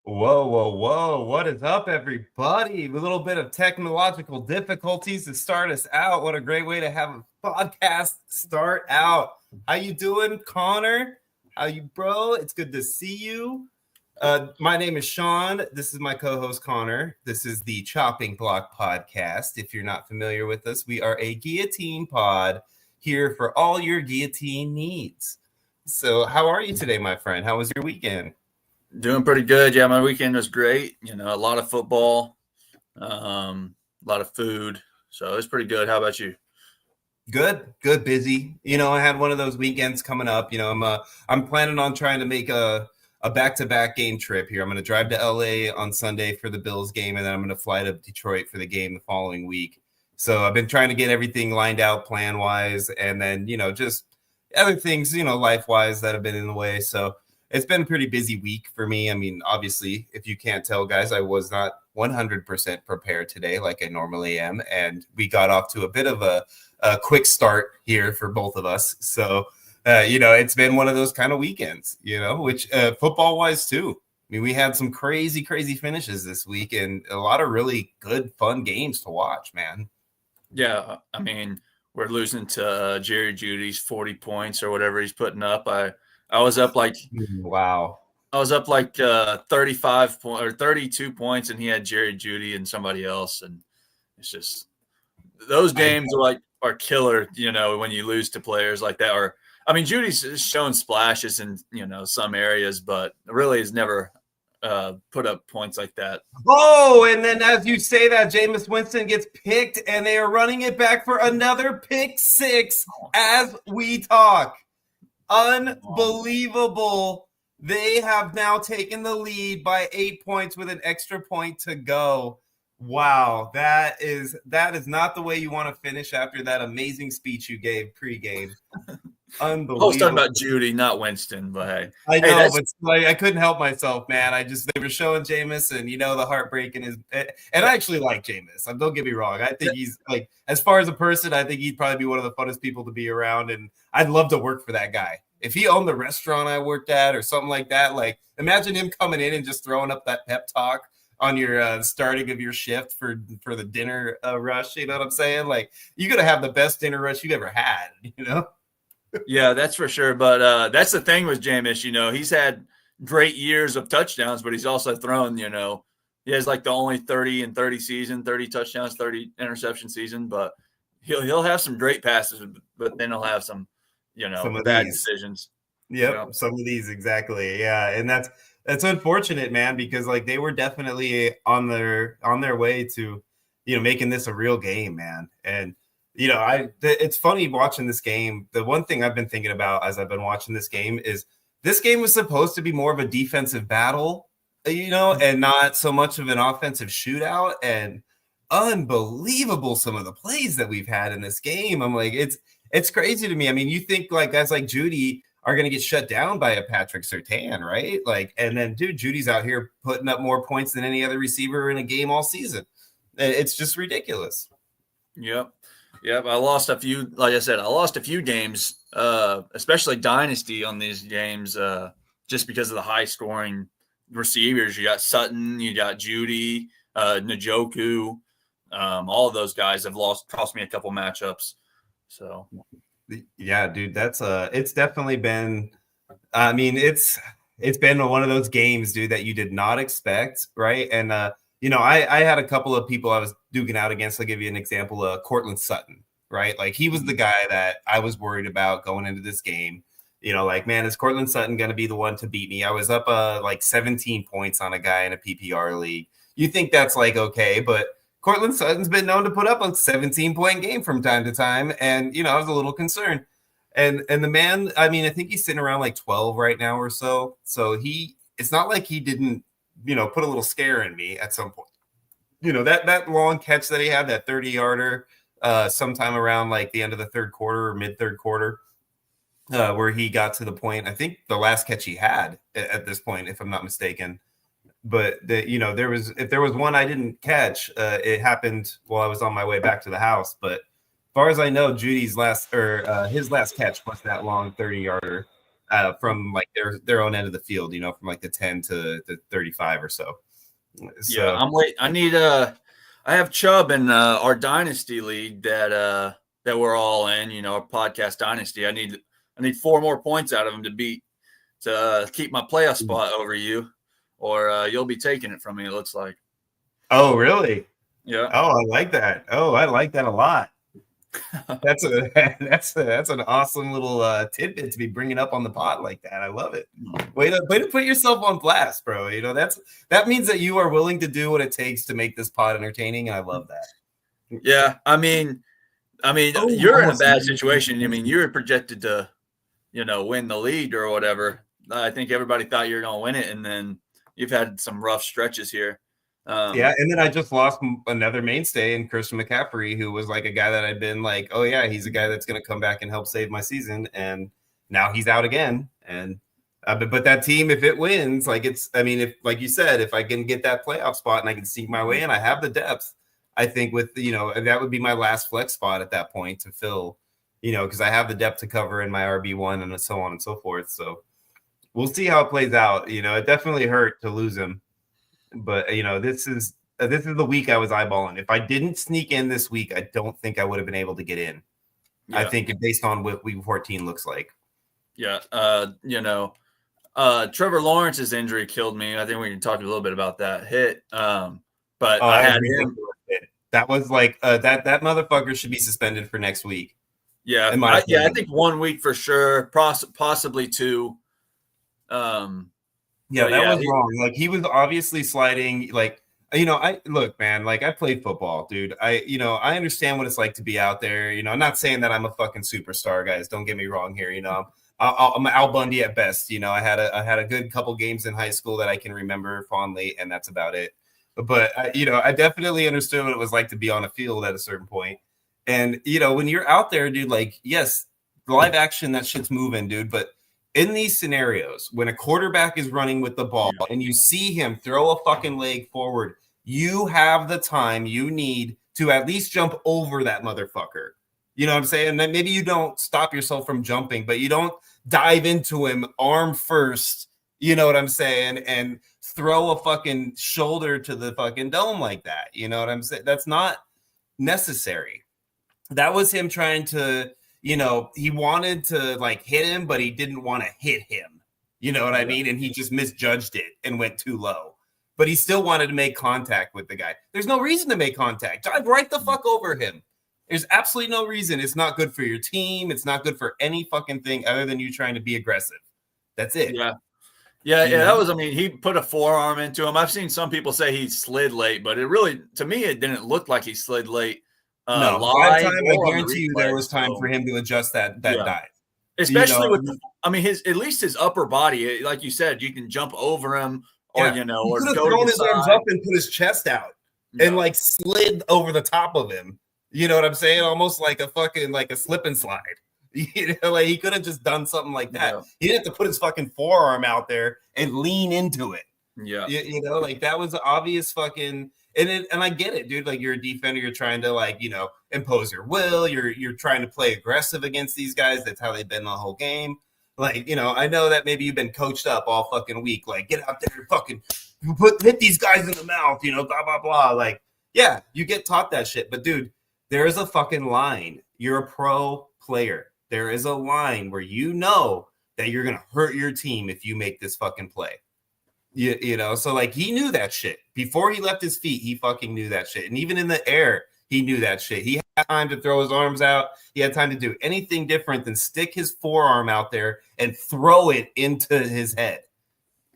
Whoa, whoa, whoa. What is up, everybody? A little bit of technological difficulties to start us out. What a great way to have a podcast start out. How you doing, Connor? How you, bro? It's good to see you. My name is Sean. This is my co-host, Connor. This is the Chopping Block Podcast. If you're not familiar with us, we are a guillotine pod here for all your guillotine needs. So how are you today, my friend? How was your weekend? Doing pretty good. Yeah, my weekend was great. A lot of football, a lot of food. So it was pretty good. How about you? Good, busy. I had one of those weekends coming up. I'm planning on trying to make a back-to-back game trip here. I'm going to drive to LA on Sunday for the Bills game, and then I'm going to fly to Detroit for the game the following week. So I've been trying to get everything lined out plan-wise, and then just other things life-wise that have been in the way. So it's been a pretty busy week for me. I mean, obviously, if you can't tell, guys, I was not 100% prepared today like I normally am, and we got off to a bit of a quick start here for both of us. So, it's been one of those kind of weekends, which football-wise too. I mean, we had some crazy, crazy finishes this week and a lot of really good, fun games to watch, man. Yeah, I mean, we're losing to Jerry Judy's 40 points or whatever he's putting up. I was up like wow. I was up like 35 or 32 points, and he had Jerry Judy and somebody else, and it's just those games are killer. When you lose to players like that, or I mean, Judy's shown splashes in some areas, but really has never put up points like that. Oh, and then as you say that, Jameis Winston gets picked, and they are running it back for another pick six as we talk. Unbelievable. They have now taken the lead by 8 points with an extra point to go. Wow, that is not the way you want to finish after that amazing speech you gave pregame. Unbelievable. I was talking about Judy, not Winston, but hey. I know, but I couldn't help myself, man. They were showing Jameis, and the heartbreak in his. And I actually like Jameis. Don't get me wrong. I think he's as far as a person, I think he'd probably be one of the funnest people to be around, and I'd love to work for that guy. If he owned the restaurant I worked at or something like that, imagine him coming in and just throwing up that pep talk on your starting of your shift for the dinner rush. You know what I'm saying? You gotta have the best dinner rush you've ever had. Yeah, that's for sure. But that's the thing with Jameis. He's had great years of touchdowns, but he's also thrown. He has the only 30 and 30 season, 30 touchdowns, 30 interception season. But he'll have some great passes, but then he'll have some bad decisions. Yep, some of these exactly. Yeah, and that's unfortunate, man, because they were definitely on their way to making this a real game, man. And it's funny watching this game. The one thing I've been thinking about as I've been watching this game is this game was supposed to be more of a defensive battle, and not so much of an offensive shootout. And unbelievable some of the plays that we've had in this game. I'm like, it's crazy to me. I mean, you think guys like Judy are going to get shut down by a Patrick Surtain, right? And then, dude, Judy's out here putting up more points than any other receiver in a game all season. It's just ridiculous. Yep. I lost a few, like I said, games, especially Dynasty on these games, just because of the high scoring receivers. You got Sutton, you got Judy, Njoku. All of those guys have cost me a couple matchups. So, yeah, dude, it's definitely been, I mean, it's been one of those games, dude, that you did not expect. Right. And, I had a couple of people I was duking out against. I'll give you an example. Cortland Sutton, right? He was the guy that I was worried about going into this game. Man, is Cortland Sutton going to be the one to beat me? I was up 17 points on a guy in a PPR league. You think that's okay, but Cortland Sutton's been known to put up a 17-point game from time to time, and I was a little concerned. And the man, I mean, I think he's sitting around 12 right now or so. So it's not like he didn't put a little scare in me at some point. That long catch that he had, that 30-yarder, sometime around the end of the third quarter or mid-third quarter, where he got to the point, I think the last catch he had at this point, if I'm not mistaken. But if there was one I didn't catch, it happened while I was on my way back to the house. But as far as I know, Judy's his last catch was that long 30-yarder. from like their own end of the field, from like the 10 to the 35 or so. Yeah, So I'm wait. I have Chubb in our dynasty league that we're all in. Our podcast dynasty. I need 4 more points out of him to keep my playoff spot over you, or you'll be taking it from me. It looks like. Oh, really? Yeah. Oh, I like that. Oh, I like that a lot. That's an awesome little tidbit to be bringing up on the pod like that. I love it. Way to put yourself on blast, bro. That means that you are willing to do what it takes to make this pod entertaining, and I love that. Yeah, I mean, you're in a bad situation. I mean, you were projected to, win the league or whatever. I think everybody thought you were going to win it, and then you've had some rough stretches here. Yeah, and then I just lost another mainstay in Christian McCaffrey, who was like a guy that I'd been like, oh yeah, he's a guy that's going to come back and help save my season, and now he's out again. And but that team, if it wins, if like you said, if I can get that playoff spot and I can sneak my way in, I have the depth. I think with that would be my last flex spot at that point to fill, because I have the depth to cover in my RB1 and so on and so forth. So we'll see how it plays out. It definitely hurt to lose him. But this is the week I was eyeballing. If I didn't sneak in this week, I don't think I would have been able to get in. Yeah. I think based on what week 14 looks like. Yeah, Trevor Lawrence's injury killed me. I think we can talk a little bit about that hit. But I had him. That was like that motherfucker should be suspended for next week. Yeah, I think 1 week for sure, possibly 2. Yeah, that was wrong. Like he was obviously sliding. Like I look, man. Like I played football, dude. I understand what it's like to be out there. I'm not saying that I'm a fucking superstar, guys. Don't get me wrong here. I'm Al Bundy at best. I had a good couple games in high school that I can remember fondly, and that's about it. But I definitely understood what it was like to be on a field at a certain point. And when you're out there, dude, like yes, live action, that shit's moving, dude. But in these scenarios, when a quarterback is running with the ball and you see him throw a fucking leg forward, you have the time you need to at least jump over that motherfucker. You know what I'm saying? And then maybe you don't stop yourself from jumping, but you don't dive into him arm first, you know what I'm saying, and throw a fucking shoulder to the fucking dome like that. You know what I'm saying? That's not necessary. That was him trying to, he wanted to like hit him, but he didn't want to hit him. You know what I mean? And he just misjudged it and went too low. But he still wanted to make contact with the guy. There's no reason to make contact. Dive right the fuck over him. There's absolutely no reason. It's not good for your team. It's not good for any fucking thing other than you trying to be aggressive. That's it. Yeah. That was, he put a forearm into him. I've seen some people say he slid late, but to me, it didn't look like he slid late. No, live time, I guarantee you there was time for him to adjust that dive. Especially with, at least his upper body, like you said, you can jump over him or, he or could have go thrown to his side. arms up and put his chest out and like slid over the top of him. You know what I'm saying? Almost like a fucking, like a slip and slide. Like he could have just done something like that. Yeah. He didn't have to put his fucking forearm out there and lean into it. Yeah. Like that was obvious fucking. And I get it, dude. Like you're a defender, you're trying to like, impose your will. You're trying to play aggressive against these guys. That's how they've been the whole game. Like, I know that maybe you've been coached up all fucking week. Like, get out there and fucking hit these guys in the mouth, blah, blah, blah. Like, yeah, you get taught that shit. But dude, there is a fucking line. You're a pro player. There is a line where you know that you're gonna hurt your team if you make this fucking play. So like he knew that shit before he left his feet. He fucking knew that shit, and even in the air, he knew that shit. He had time to throw his arms out. He had time to do anything different than stick his forearm out there and throw it into his head,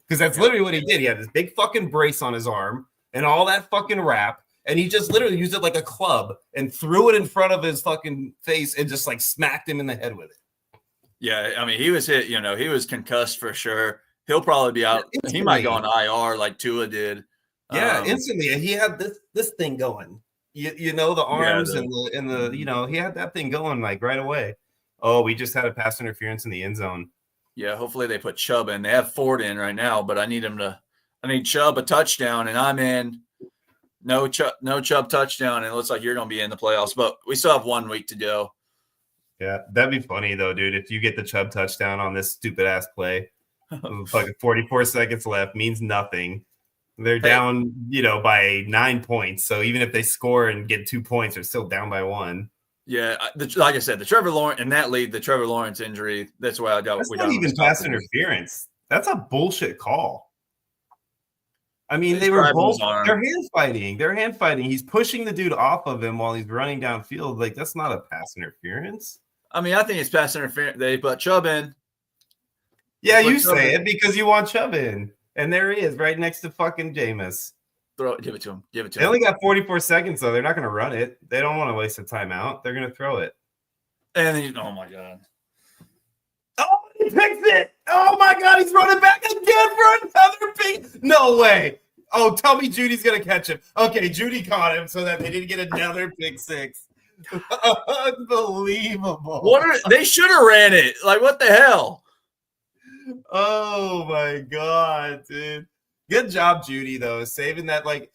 because that's literally what he did. He had this big fucking brace on his arm and all that fucking wrap, and he just literally used it like a club and threw it in front of his fucking face and just like smacked him in the head with it. Yeah, he was hit. He was concussed for sure. He'll probably be out. Instantly. He might go on IR like Tua did. Yeah, instantly. He had this thing going. The arms and the he had that thing going like right away. Oh, we just had a pass interference in the end zone. Yeah, hopefully they put Chubb in. They have Ford in right now, but I need Chubb a touchdown, and I'm in. No Chubb touchdown, and it looks like you're going to be in the playoffs. But we still have 1 week to go. Yeah, that'd be funny though, dude. If you get the Chubb touchdown on this stupid ass play, fucking 44 seconds left means nothing. They're Hey, down, by 9 points. So even if they score and get 2 points, they're still down by 1. yeah, like I said, the Trevor Lawrence injury. That's why That's we not got him even pass interference. That's a bullshit call. I mean, He's they were grabbing both. his arm. They're hand fighting. They're hand fighting. He's pushing the dude off of him while he's running downfield. Like that's not a pass interference. I mean, I think it's pass interference. They put Chubb in. Yeah, you say it because you want Chubb in, and there he is, right next to fucking Jameis. Give it to him. They only got 44 seconds though. They're not going to run it. They don't want to waste a timeout. They're going to throw it. And then, oh my god. Oh, he picks it. Oh my god, he's running back again for another pick. No way. Oh, tell me Judy's going to catch him. Okay, Judy caught him so that they didn't get another pick six. Unbelievable. They should have ran it. Like, what the hell? Oh my god, dude. Good job, Judy, though, saving that. Like,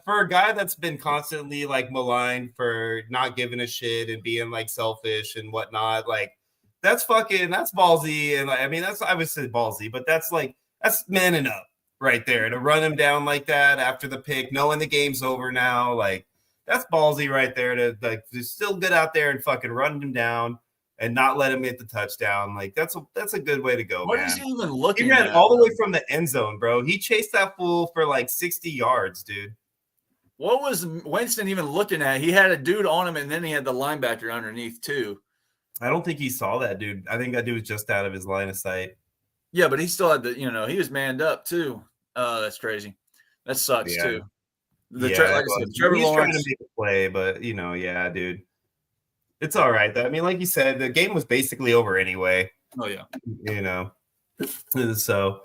for a guy that's been constantly like maligned for not giving a shit and being like selfish and whatnot, like that's ballsy. And like, I mean, I would say ballsy, but that's manning up right there to run him down like that after the pick, knowing the game's over now. Like, that's ballsy right there to still get out there and fucking run him down and not let him get the touchdown. Like, that's a good way to go, What man. is he even looking He ran at? all the way from the end zone, bro. He chased that fool for like 60 yards, dude. What was Winston even looking at? He had a dude on him, and then he had the linebacker underneath, too. I don't think he saw that dude. I think that dude was just out of his line of sight. Yeah, but he still had he was manned up, too. That's crazy. That sucks, too. Like I said, Trevor He's Lawrence trying to make a play, but, yeah, dude. It's all right. I mean, like you said, the game was basically over anyway. Oh, yeah. So,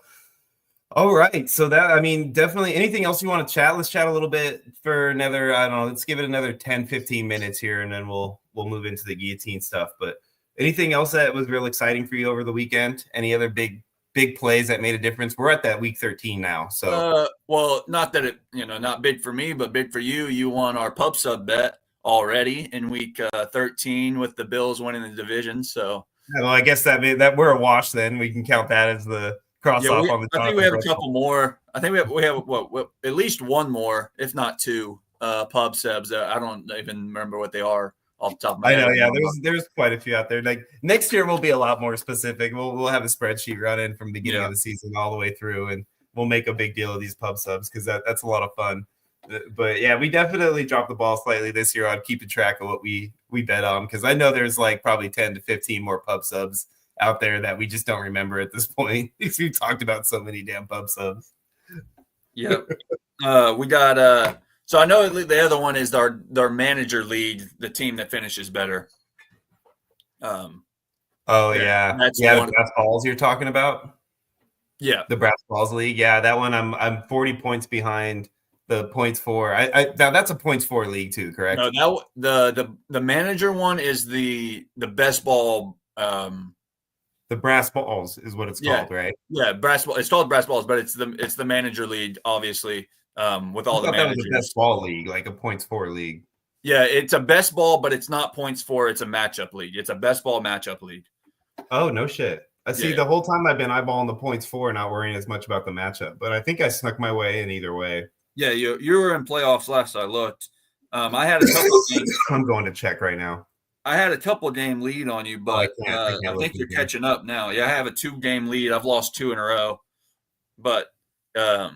all right. So definitely anything else you want to chat? Let's chat a little bit for another, I don't know, let's give it another 10, 15 minutes here, and then we'll move into the guillotine stuff. But anything else that was real exciting for you over the weekend? Any other big plays that made a difference? We're at that week 13 now. So, well, not that it, not big for me, but big for you. You won our pub sub bet already in week 13 with the Bills winning the division. So, well, I guess that we're a wash. Then we can count that as the cross off on the top. I think we have a couple more. I think we have at least one more, if not two, pub subs. I don't even remember what they are off the top of my head. I know, yeah. There's quite a few out there. Like next year, we'll be a lot more specific. We'll have a spreadsheet running from the beginning of the season all the way through, and we'll make a big deal of these pub subs because that's a lot of fun. But yeah, we definitely dropped the ball slightly this year on keeping track of what we bet on, because I know there's like probably 10 to 15 more pub subs out there that we just don't remember at this point because we've talked about so many damn pub subs. Yep. We got so I know the other one is our manager league, the team that finishes better. Yeah, that's the brass balls you're talking about. Yeah, the brass balls league. Yeah, that one I'm 40 points behind the points for. Now that's a points for league too, correct? No, the manager one is the best ball. The brass balls is what it's called, right? Yeah, brass ball. It's called brass balls, but it's the manager league, obviously. With all the managers. That was a best ball league, like a points for league. Yeah, it's a best ball, but it's not points for. It's a matchup league. It's a best ball matchup league. Oh, no shit. I see. The whole time I've been eyeballing the points for, not worrying as much about the matchup. But I think I snuck my way in either way. Yeah, you were in playoffs last I looked. I had a couple of games. I'm going to check right now. I had a couple game lead on you, but I think you're catching up now. Yeah, I have a 2-game lead. I've lost 2 in a row. But the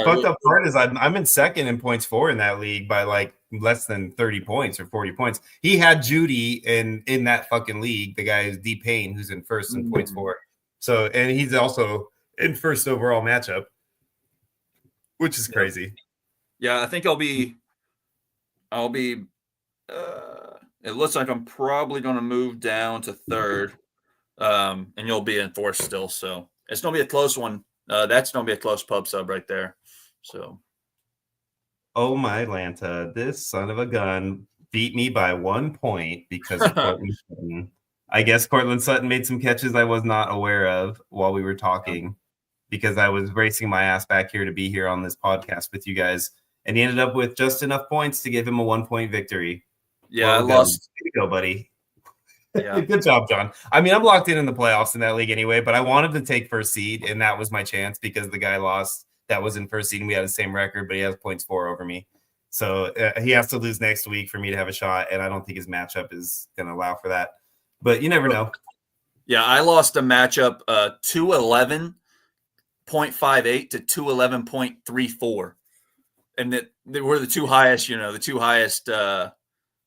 fucked up part is I'm in second in points for in that league by like less than 30 points or 40 points. He had Judy in that fucking league. The guy is D Payne, who's in first in points for. So, and he's also in first overall matchup, which is crazy. Yeah, I think I'll be it looks like I'm probably going to move down to third, and you'll be in fourth still. So it's going to be a close one. That's going to be a close pub sub right there. So, oh my Lanta, this son of a gun beat me by 1 point because of Cortland Sutton. I guess Cortland Sutton made some catches I was not aware of while we were talking, because I was racing my ass back here to be here on this podcast with you guys, and he ended up with just enough points to give him a 1 point victory. Yeah, I lost. Here you go, buddy. Yeah. Good job, John. I mean, I'm locked in the playoffs in that league anyway, but I wanted to take first seed, and that was my chance because the guy lost that was in first seed, and we had the same record, but he has points 4 over me. So he has to lose next week for me to have a shot, and I don't think his matchup is going to allow for that. But you never know. Yeah, I lost a matchup 211.58 to 211.34. And that they were the two highest,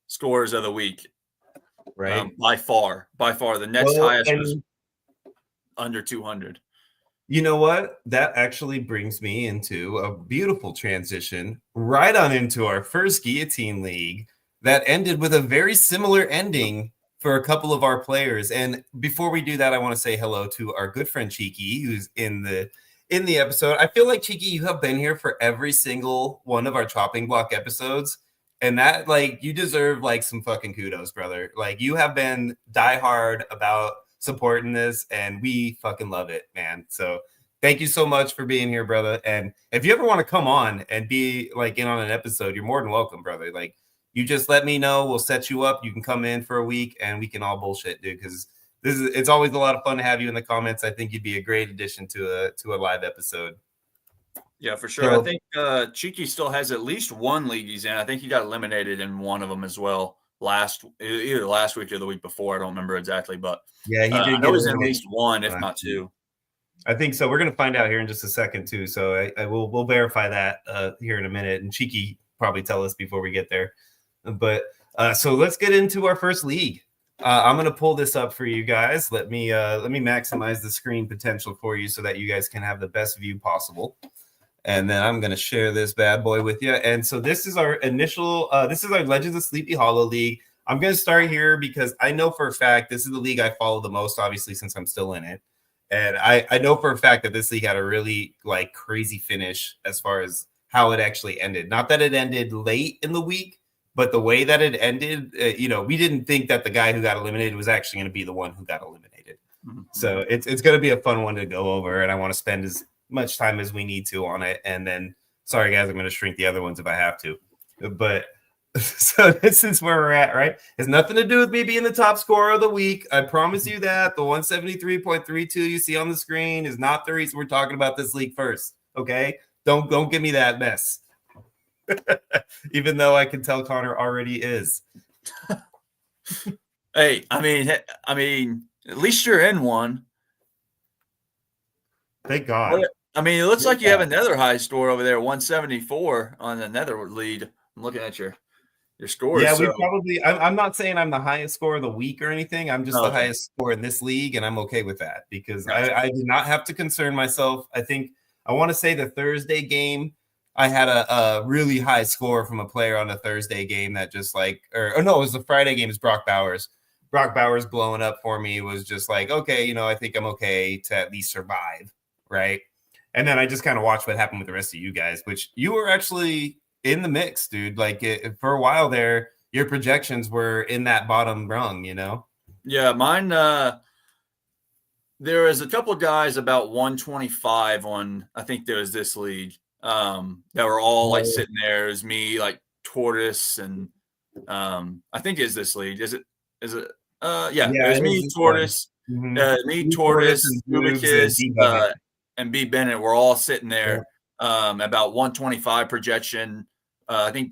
scores of the week. Right. By far. The next highest was under 200. You know what? That actually brings me into a beautiful transition right on into our first Guillotine League that ended with a very similar ending for a couple of our players. And before we do that, I want to say hello to our good friend Cheeky, who's in the episode. I feel like, Cheeky, you have been here for every single one of our chopping block episodes. And that, like, you deserve like some fucking kudos, brother. Like, you have been diehard about supporting this, and we fucking love it, man. So thank you so much for being here, brother. And if you ever want to come on and be like in on an episode, you're more than welcome, brother. Like, you just let me know, we'll set you up. You can come in for a week and we can all bullshit, dude, because it's always a lot of fun to have you in the comments. I think you'd be a great addition to a live episode. Yeah, for sure. So, I think Cheeky still has at least one league he's in. I think he got eliminated in one of them as well either last week or the week before. I don't remember exactly, but yeah, he did. I know he's in at least one, if not two. I think so. We're going to find out here in just a second too. So we'll verify that here in a minute, and Cheeky probably tell us before we get there. But so let's get into our first league. I'm going to pull this up for you guys. Let me maximize the screen potential for you so that you guys can have the best view possible. And then I'm going to share this bad boy with you. And so this is our initial, this is our Legends of Sleepy Hollow League. I'm going to start here because I know for a fact this is the league I follow the most, obviously, since I'm still in it. And I know for a fact that this league had a really like crazy finish as far as how it actually ended. Not that it ended late in the week, but the way that it ended, we didn't think that the guy who got eliminated was actually going to be the one who got eliminated. Mm-hmm. So it's going to be a fun one to go over, and I want to spend as much time as we need to on it. And then, sorry guys, I'm going to shrink the other ones if I have to. But so this is where we're at, right? It's nothing to do with me being the top scorer of the week. I promise you that. The 173.32 you see on the screen is not the reason we're talking about this league first. Okay? Don't give me that mess. Even though I can tell Connor already is. Hey, I mean, at least you're in one. Thank God. I mean, it looks like you have another high score over there, 174 on another lead. I'm looking at your scores. Yeah, we probably. I'm not saying I'm the highest score of the week or anything. I'm just the highest score in this league, and I'm okay with that because I did not have to concern myself. I think I want to say the Thursday game, I had a really high score from a player on a Thursday game that just like, or no, it was the Friday game. It's Brock Bowers. Brock Bowers blowing up for me was just like, okay, I think I'm okay to at least survive, right? And then I just kind of watched what happened with the rest of you guys, which you were actually in the mix, dude. Like for a while there, your projections were in that bottom rung, Yeah, mine. There was a couple of guys about 125 on. I think there was this league that were all like sitting there. It was me, like Tortoise, and I think is this league. Is it? Yeah, it was me, Tortoise, Tortoise, Ubicus, and B Bennett. We're all sitting there. About 125 projection. I think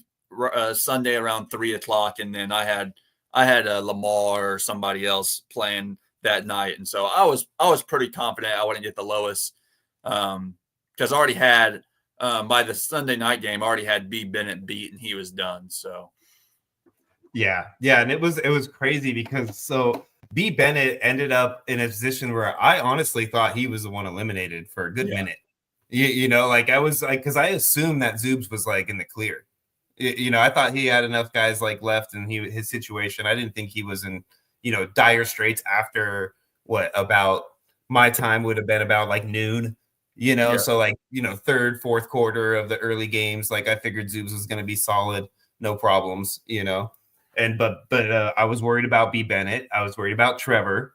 Sunday around 3:00, and then I had Lamar or somebody else playing that night, and so I was pretty confident I wouldn't get the lowest because I already had by the Sunday night game I already had B Bennett beat and he was done. So yeah, and it was crazy because so B Bennett ended up in a position where I honestly thought he was the one eliminated for a good minute. Like I was like, because I assumed that Zoobs was like in the clear. I thought he had enough guys like left in his situation. I didn't think he was in, dire straits after about my time would have been about like noon, so like, third, fourth quarter of the early games. Like I figured Zoobs was going to be solid, no problems, and, but I was worried about B Bennett. I was worried about Trevor,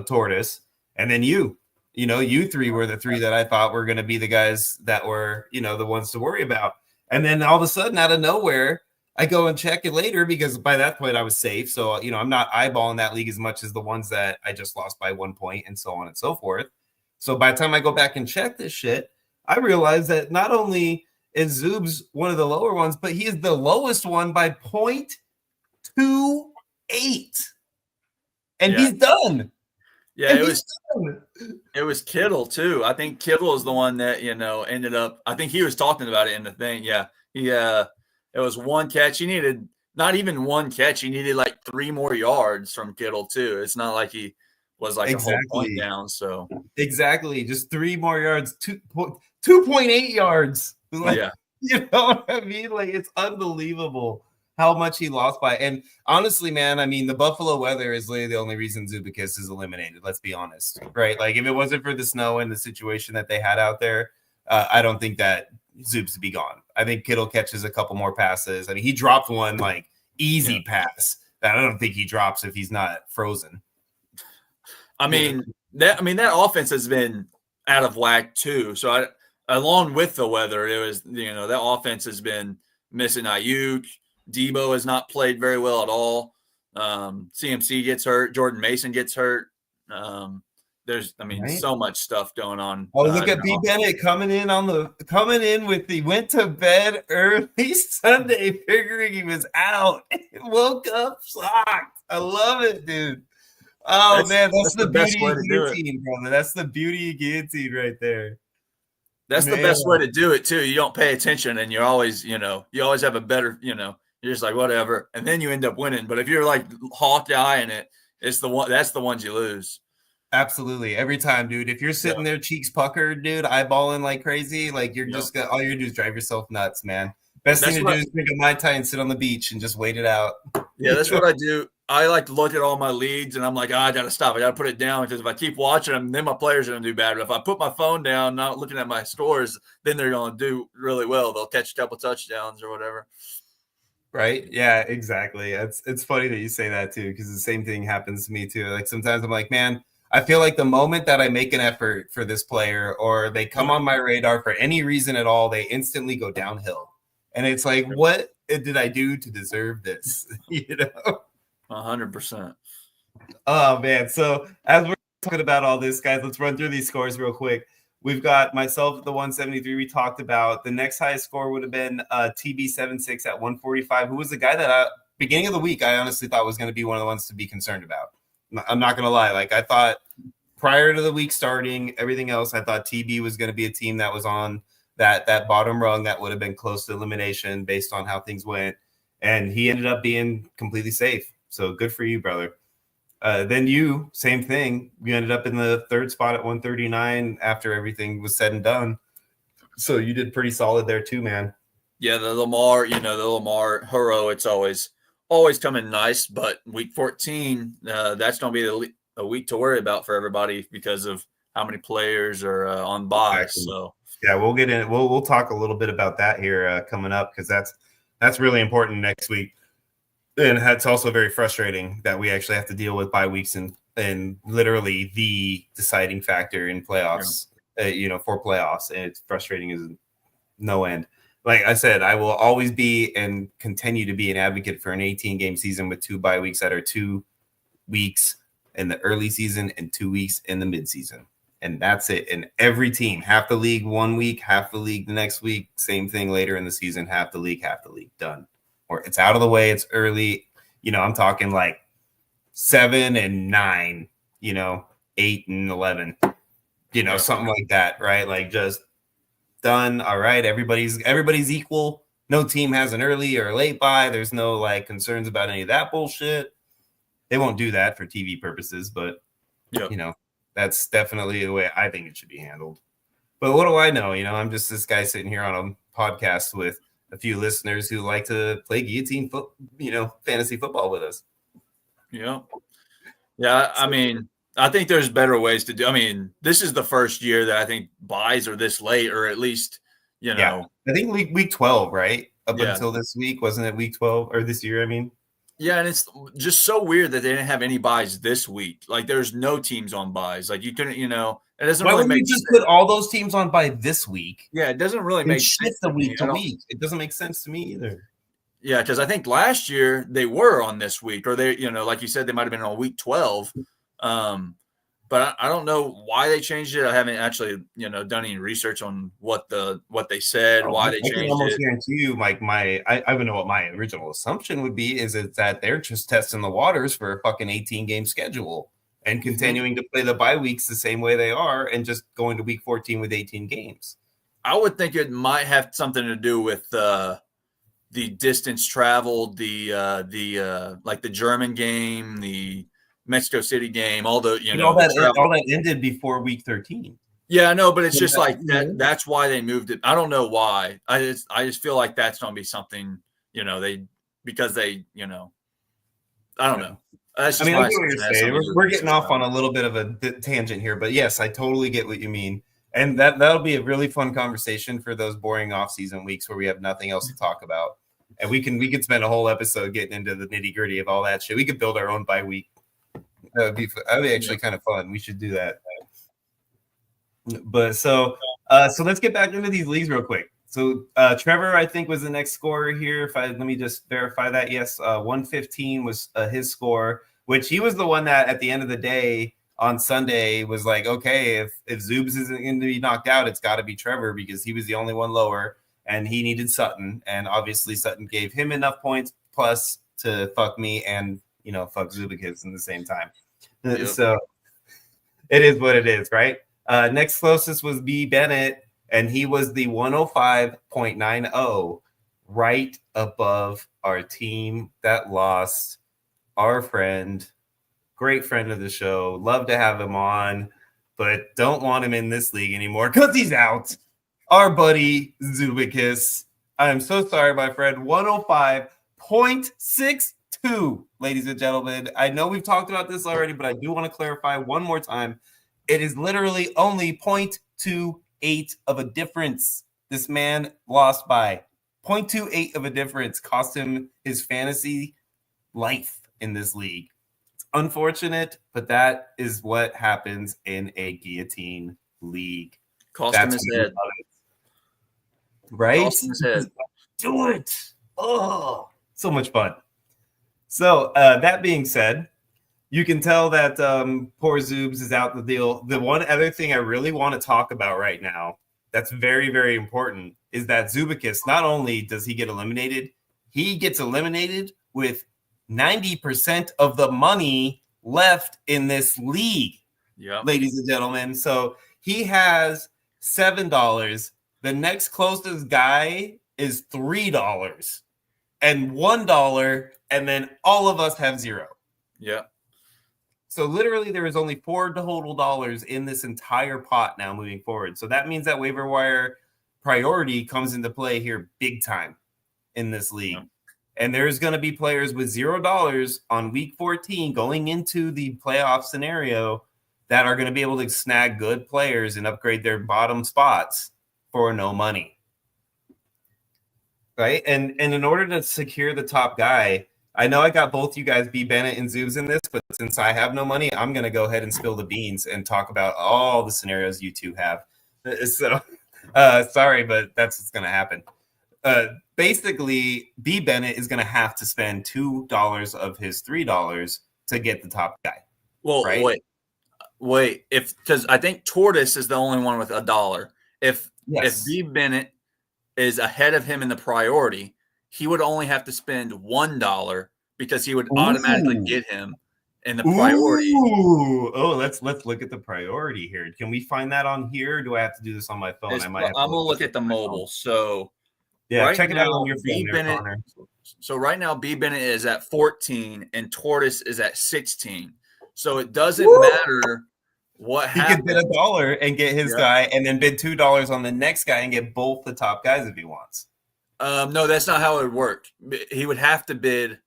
Tortoise, and then you three were the three that I thought were going to be the guys that were, the ones to worry about. And then all of a sudden, out of nowhere, I go and check it later because by that point I was safe. So, I'm not eyeballing that league as much as the ones that I just lost by 1 point and so on and so forth. So by the time I go back and check this shit, I realize that not only is Zoob's one of the lower ones, but he is the lowest one by 0.28. And he's done. Yeah, it was Kittle too. I think Kittle is the one that, ended up, I think he was talking about it in the thing. Yeah. It was one catch. He needed not even one catch. He needed like 3 more yards from Kittle too. It's not like he was like a whole point down. So exactly. Just 3 more yards, 2.8 yards. Like, yeah. You know what I mean? Like, it's unbelievable how much he lost by. And honestly, man, I mean, the Buffalo weather is literally the only reason Zubicus is eliminated. Let's be honest, right? Like, if it wasn't for the snow and the situation that they had out there, I don't think that Zoob's to be gone. I think Kittle catches a couple more passes. I mean, he dropped one like easy pass that I don't think he drops if he's not frozen. I mean, that offense has been out of whack too. So along with the weather, it was, that offense has been missing Ayuk. Debo has not played very well at all. CMC gets hurt. Jordan Mason gets hurt. There's, so much stuff going on. Oh, look at B. Bennett coming in with the went to bed early Sunday, figuring he was out. Woke up shocked. I love it, dude. Oh, that's the beauty of Guillotine, brother. That's the beauty of Guillotine right there. That's the best way to do it too. You don't pay attention, and you're always, you always have a better, you're just like whatever, and then you end up winning. But if you're like Hawkeye in it, that's the ones you lose. Absolutely, every time, dude. If you're sitting there, cheeks puckered, dude, eyeballing like crazy, like you're just all you're do is drive yourself nuts, man. Best thing to do is drink a Mai Tai and sit on the beach and just wait it out. Yeah, that's what I do. I like to look at all my leads, and I'm like, I got to stop. I got to put it down because if I keep watching them, then my players are going to do bad. But if I put my phone down, not looking at my scores, then they're going to do really well. They'll catch a couple touchdowns or whatever. Right? Yeah, exactly. It's funny that you say that too, because the same thing happens to me too. Like sometimes I'm like, man, I feel like the moment that I make an effort for this player or they come on my radar for any reason at all, they instantly go downhill. And it's like, what did I do to deserve this? 100%. Oh, man. So as we're talking about all this, guys, let's run through these scores real quick. We've got myself at the 173 we talked about. The next highest score would have been TB76 at 145, who was the guy that beginning of the week I honestly thought was going to be one of the ones to be concerned about. I'm not going to lie. Like I thought prior to the week starting, everything else, I thought TB was going to be a team that was on that bottom rung that would have been close to elimination based on how things went. And he ended up being completely safe. So good for you, brother. Then you, same thing. You ended up in the 3rd spot at 139 after everything was said and done. So you did pretty solid there too, man. Yeah, the Lamar Hurrow, it's always coming nice. But week 14, that's going to be a week to worry about for everybody because of how many players are on bye. Exactly. So yeah, we'll get in. We'll talk a little bit about that here coming up because that's really important next week. And it's also very frustrating that we actually have to deal with bye weeks and literally the deciding factor in playoffs, for playoffs. And it's frustrating as no end. Like I said, I will always be and continue to be an advocate for an 18-game season with 2 bye weeks that are 2 weeks in the early season and 2 weeks in the midseason. And that's it. And every team, half the league 1 week, half the league the next week, same thing later in the season, half the league, done. Or it's out of the way, it's early. I'm talking like 7 and 9, 8 and 11, something like that, right? Like just done. All right, everybody's equal. No team has an early or late bye. There's no like concerns about any of that bullshit. They won't do that for TV purposes, but that's definitely the way I think it should be handled. But what do I know? I'm just this guy sitting here on a podcast with a few listeners who like to play guillotine fantasy football with us. Yeah. I mean, I think there's better ways to do. I mean, this is the first year that I think buys are this late, or at least, I think week 12, right? Up until this week, wasn't it week 12 or this year? I mean, yeah. And it's just so weird that they didn't have any buys this week. Like there's no teams on buys. Like you couldn't, it doesn't really make sense. Put all those teams on by this week. Yeah, it doesn't really make sense. The week to week. It doesn't make sense to me either. Yeah, because I think last year they were on this week, or they, like you said, they might have been on week 12. But I don't know why they changed it. I haven't actually, done any research on what they said, Oh, why they I can changed almost it. guarantee you, like I don't know what my original assumption would be is that they're just testing the waters for a fucking 18 game schedule and continuing to play the bye weeks the same way they are and just going to week 14 with 18 games. I would think it might have something to do with the distance traveled, like the German game, the Mexico City game, all the the travel. All that ended before week 13. Yeah, I know, but it's just like that. That's why they moved it. I don't know why. I just feel like that's going to be something, because they, I don't know. That's just I my get what you're saying. We're getting off on a little bit of a tangent here, but yes, I totally get what you mean. And that'll be a really fun conversation for those boring off-season weeks where we have nothing else to talk about. And we could spend a whole episode getting into the nitty-gritty of all that shit. We could build our own bye week. That'd be actually kind of fun. We should do that. But so let's get back into these leagues real quick. So Trevor, I think, was the next scorer here. Let me just verify that. Yes, 115 was his score, which he was the one that at the end of the day on Sunday was like, okay, if Zoobs isn't going to be knocked out, it's got to be Trevor because he was the only one lower and he needed Sutton. And obviously Sutton gave him enough points plus to fuck me and, fuck Zubikis in the same time. Yep. So it is what it is, right? Next closest was B. Bennett, and he was the 105.90, right above our team that lost. Our friend, great friend of the show, love to have him on, but don't want him in this league anymore because he's out. Our buddy Zubikis. I am so sorry, my friend. 105.62, ladies and gentlemen. I know we've talked about this already, but I do want to clarify one more time. It is literally only 0.28 of a difference. This man lost by 0.28 of a difference, cost him his fantasy life in this league. It's unfortunate, but that is what happens in a guillotine league. Cost him his head. Right? Cost him his head. Do it. Oh, so much fun. So that being said, you can tell that poor Zoobs is out the deal. The one other thing I really want to talk about right now that's very, very important is that Zubikis, not only does he get eliminated, he gets eliminated with 90% of the money left in this league, ladies and gentlemen. So he has $7. The next closest guy is $3 and $1, and then all of us have $0. Yeah. So literally there is only $4 total dollars in this entire pot now moving forward. So that means that waiver wire priority comes into play here big time in this league. Yeah. And there's going to be players with $0 on week 14 going into the playoff scenario that are going to be able to snag good players and upgrade their bottom spots for no money. Right? And in order to secure the top guy, I know I got both you guys, B. Bennett and Zoobs, in this, but since I have no money, I'm going to go ahead and spill the beans and talk about all the scenarios you two have. So, sorry, but that's what's going to happen. Basically, B. Bennett is going to have to spend $2 of his $3 to get the top guy. Well, right? Wait. Because I think Tortoise is the only one with $1. If B. Bennett is ahead of him in the priority, he would only have to spend $1 because he would automatically get him in the priority. Oh, let's look at the priority here. Can we find that on here? Or do I have to do this on my phone? I'm gonna look at the mobile. So check it out on your phone there, Connor. So right now, B. Bennett is at 14 and Tortoise is at 16. So it doesn't matter what happens. He could bid $1 and get his guy, and then bid $2 on the next guy and get both the top guys if he wants. No, that's not how it would work. He would have to bid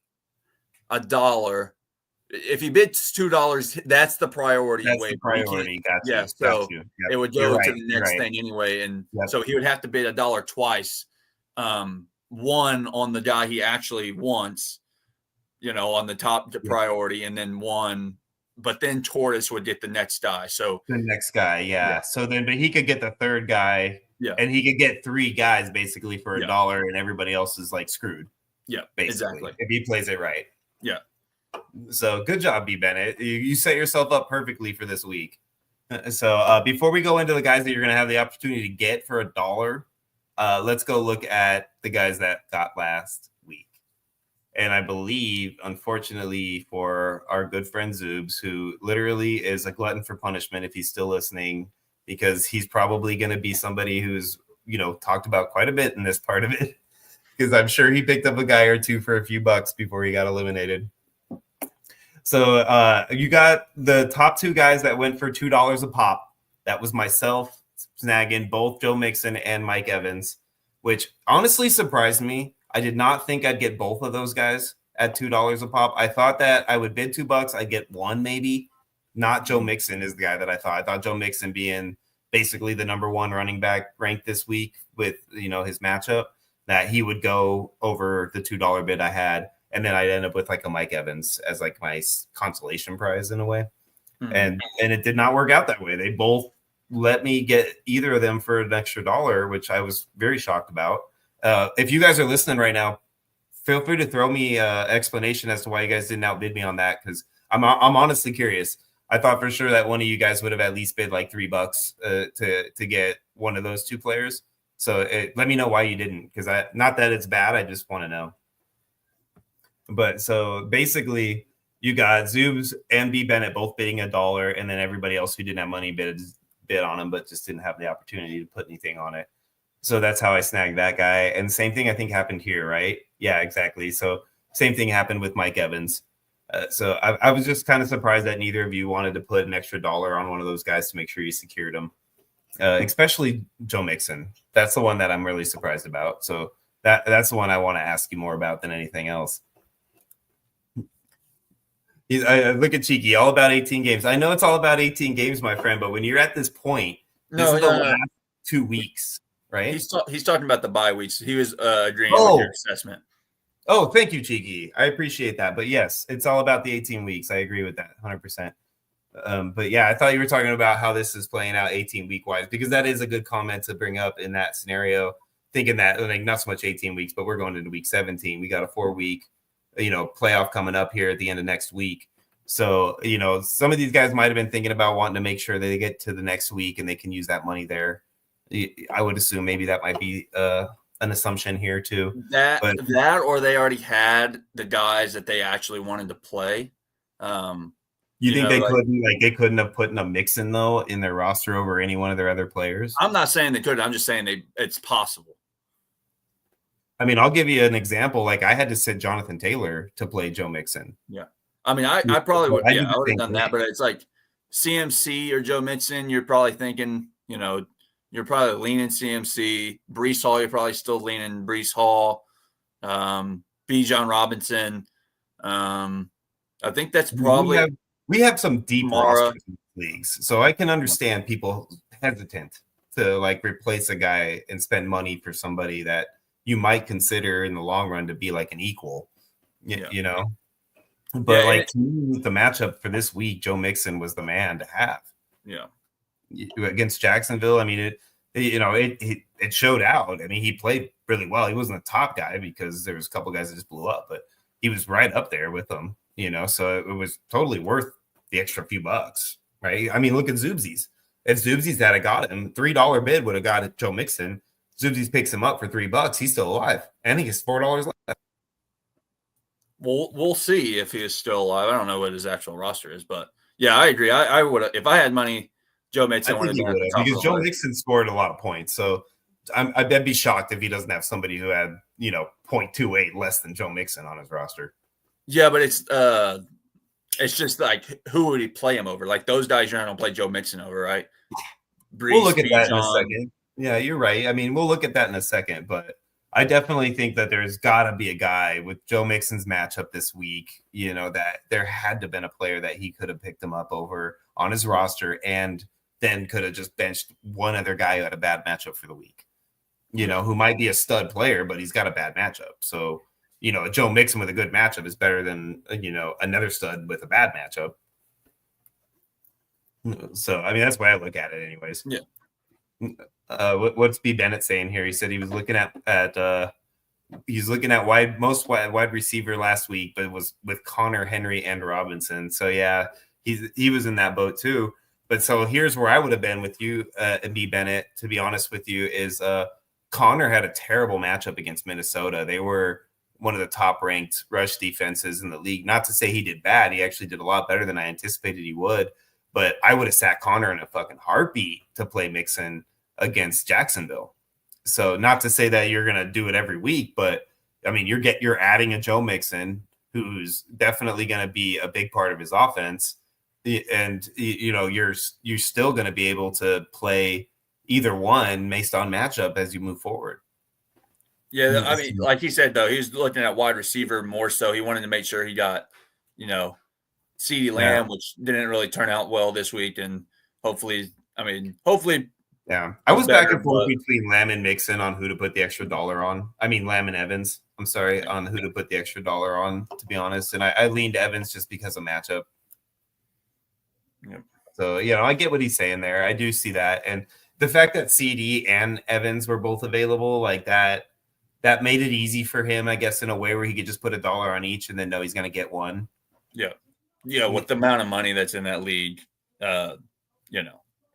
$1. If he bids $2, that's the priority. That's the priority. Gotcha. So it would go to the next thing anyway. And so he would have to bid $1 twice. One on the guy he actually wants, on the top priority, and then one. But then Tortoise would get the next guy. So the next guy, So then, but he could get the third guy. Yeah, and he could get 3 guys basically for $1, and everybody else is like screwed. Yeah, basically, exactly. if he plays it right. Yeah. So good job, B. Bennett. You set yourself up perfectly for this week. So before we go into the guys that you're going to have the opportunity to get for $1, let's go look at the guys that got last week. And I believe, unfortunately, for our good friend Zoobs, who literally is a glutton for punishment if he's still listening, because he's probably going to be somebody who's, talked about quite a bit in this part of it, because I'm sure he picked up a guy or two for a few bucks before he got eliminated. So you got the top two guys that went for $2 a pop. That was myself snagging both Joe Mixon and Mike Evans, which honestly surprised me. I did not think I'd get both of those guys at $2 a pop. I thought that I would bid $2, I'd get one maybe. Not Joe Mixon is the guy that I thought. I thought Joe Mixon being basically the number one running back ranked this week with his matchup, that he would go over the $2 bid I had. And then I'd end up with like a Mike Evans as like my consolation prize in a way. Mm-hmm. And it did not work out that way. They both let me get either of them for an extra $1, which I was very shocked about. If you guys are listening right now, feel free to throw me an explanation as to why you guys didn't outbid me on that, because I'm honestly curious. I thought for sure that one of you guys would have at least bid like $3 to get one of those two players. So let me know why you didn't, because not that it's bad, I just want to know. But so basically, you got Zoobs and B. Bennett both bidding $1, and then everybody else who didn't have money bid on them, but just didn't have the opportunity to put anything on it. So that's how I snagged that guy. And same thing I think happened here, right? Yeah, exactly. So same thing happened with Mike Evans. So I was just kind of surprised that neither of you wanted to put an extra $1 on one of those guys to make sure you secured them, especially Joe Mixon. That's the one that I'm really surprised about. So that's the one I want to ask you more about than anything else. I look at Cheeky, all about 18 games. I know it's all about 18 games, my friend, but when you're at this point, this is the last 2 weeks, right? He's talking about the bye weeks. He was agreeing with your assessment. Oh, thank you, Cheeky. I appreciate that. But yes, it's all about the 18 weeks. I agree with that 100%. But yeah, I thought you were talking about how this is playing out 18 week wise, because that is a good comment to bring up in that scenario, thinking that like not so much 18 weeks, but we're going into week 17. We got a 4-week playoff coming up here at the end of next week. So, some of these guys might have been thinking about wanting to make sure that they get to the next week and they can use that money there. I would assume maybe that might be an assumption here too. That or they already had the guys that they actually wanted to play. You think they couldn't have put in a Mixon though in their roster over any one of their other players? I'm not saying they couldn't. I'm just saying it's possible. I mean, I'll give you an example. Like I had to sit Jonathan Taylor to play Joe Mixon. Yeah. I mean, I probably would. Yeah, I would have done that. But it's like CMC or Joe Mixon, you're probably thinking, you're probably leaning CMC. Breece Hall, you're probably still leaning Breece Hall. Bijan Robinson. I think that's probably. We have some deep rosters in leagues, so I can understand people hesitant to like replace a guy and spend money for somebody that you might consider in the long run to be like an equal, you know. But to me, the matchup for this week, Joe Mixon was the man to have. Yeah, against Jacksonville. I mean, it showed out. I mean, he played really well. He wasn't a top guy because there was a couple guys that just blew up, but he was right up there with them. So it was totally worth the extra few bucks, right? I mean, look at Zoobsies. If Zoobsies had got him, $3 bid would have got Joe Mixon. Zoobsies picks him up for $3. He's still alive. And he gets $4 left. We'll see if he is still alive. I don't know what his actual roster is, but yeah, I agree. I would, if I had money, Joe Mixon would have been at the top because Joe Mixon scored a lot of points. So I'd be shocked if he doesn't have somebody who had 0.28 less than Joe Mixon on his roster. Yeah, but it's just like who would he play him over? Like those guys you're not gonna play Joe Mixon over, right? We'll look at that in a second. Yeah, you're right. I mean, we'll look at that in a second, but I definitely think that there's got to be a guy with Joe Mixon's matchup this week, that there had to have been a player that he could have picked him up over on his roster and then could have just benched one other guy who had a bad matchup for the week, who might be a stud player, but he's got a bad matchup. So, a Joe Mixon with a good matchup is better than, another stud with a bad matchup. So, I mean, that's why I look at it anyways. Yeah. What's B. Bennett saying here? He said he was looking at He's looking at most wide receiver last week, but it was with Connor, Henry, and Robinson. So yeah, he was in that boat too. But so here's where I would have been with you, and B Bennett. To be honest with you, is Connor had a terrible matchup against Minnesota. They were one of the top ranked rush defenses in the league. Not to say he did bad; he actually did a lot better than I anticipated he would. But I would have sat Connor in a fucking heartbeat to play Mixon against Jacksonville. So not to say that you're going to do it every week, but I mean, you're adding a Joe Mixon who's definitely going to be a big part of his offense, and you're still going to be able to play either one based on matchup as you move forward. Yeah, I mean, like he said though, he was looking at wide receiver more so. He wanted to make sure he got, CeeDee Lamb, which didn't really turn out well this week, and hopefully. Yeah, I was back and forth between Lamb and Mixon on who to put the extra dollar on. I mean, Lamb and Evans. I'm sorry, on who to put the extra dollar on, to be honest. And I leaned Evans just because of matchup. Yep. So, I get what he's saying there. I do see that. And the fact that CD and Evans were both available, like that made it easy for him, I guess, in a way where he could just put a dollar on each and then know he's going to get one. Yeah. Yeah, with the amount of money that's in that league, and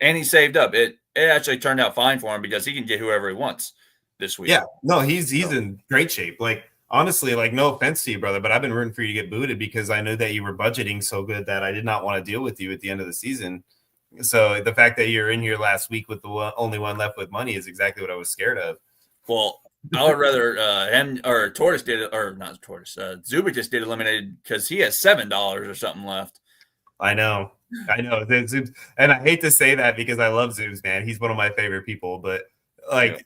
he saved up. It actually turned out fine for him because he can get whoever he wants this week. Yeah, no, he's in great shape. Like, honestly, like, no offense to you, brother, but I've been rooting for you to get booted because I know that you were budgeting so good that I did not want to deal with you at the end of the season. So the fact that you're in here last week with the only one left with money is exactly what I was scared of. Well, I would rather him or Tortoise did it, or not Tortoise. Zuby just did eliminated because he has $7 or something left. I know. And I hate to say that because I love Zoobs, man. He's one of my favorite people, but I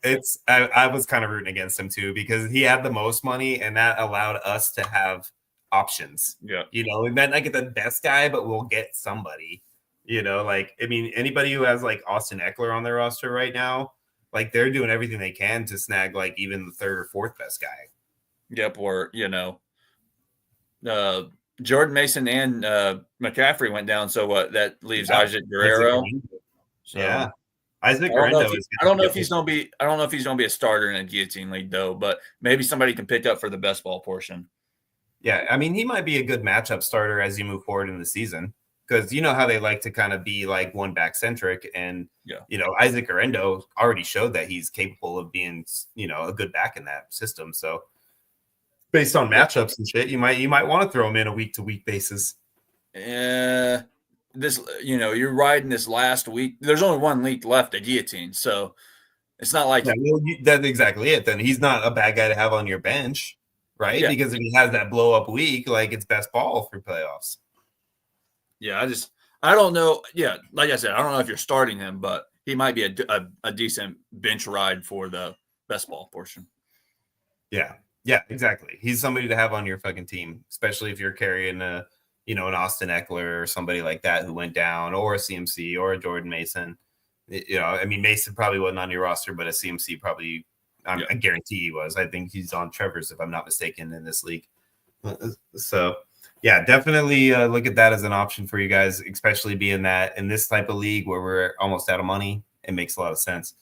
was kind of rooting against him too because he had the most money and that allowed us to have options. Yeah. We might not get the best guy, but we'll get somebody. Anybody who has like Austin Eckler on their roster right now, like they're doing everything they can to snag like even the third or fourth best guy. Yep. Or, Jordan Mason and McCaffrey went down. So what that leaves Isaac Guerrero. Yeah. Isaac Guerrero I don't know if he's going to be a starter in a guillotine league though, but maybe somebody can pick up for the best ball portion. Yeah. I mean, he might be a good matchup starter as you move forward in the season. Because you know how they like to kind of be like one back centric, and Isaac Guerrero already showed that he's capable of being a good back in that system. So based on matchups and shit, you might want to throw him in a week to week basis. This you're riding this last week. There's only one league left at guillotine, so it's not like that's exactly it. Then he's not a bad guy to have on your bench, right? Yeah. Because if he has that blow up week, like it's best ball for playoffs. Yeah, I don't know. Yeah, like I said, I don't know if you're starting him, but he might be a decent bench ride for the best ball portion. Yeah, exactly. He's somebody to have on your fucking team, especially if you're carrying an Austin Eckler or somebody like that who went down, or a CMC or a Jordan Mason. Mason probably wasn't on your roster, but a CMC probably, I guarantee he was. I think he's on Trevor's, if I'm not mistaken, in this league. So. Yeah, definitely look at that as an option for you guys, especially being that in this type of league where we're almost out of money, it makes a lot of sense.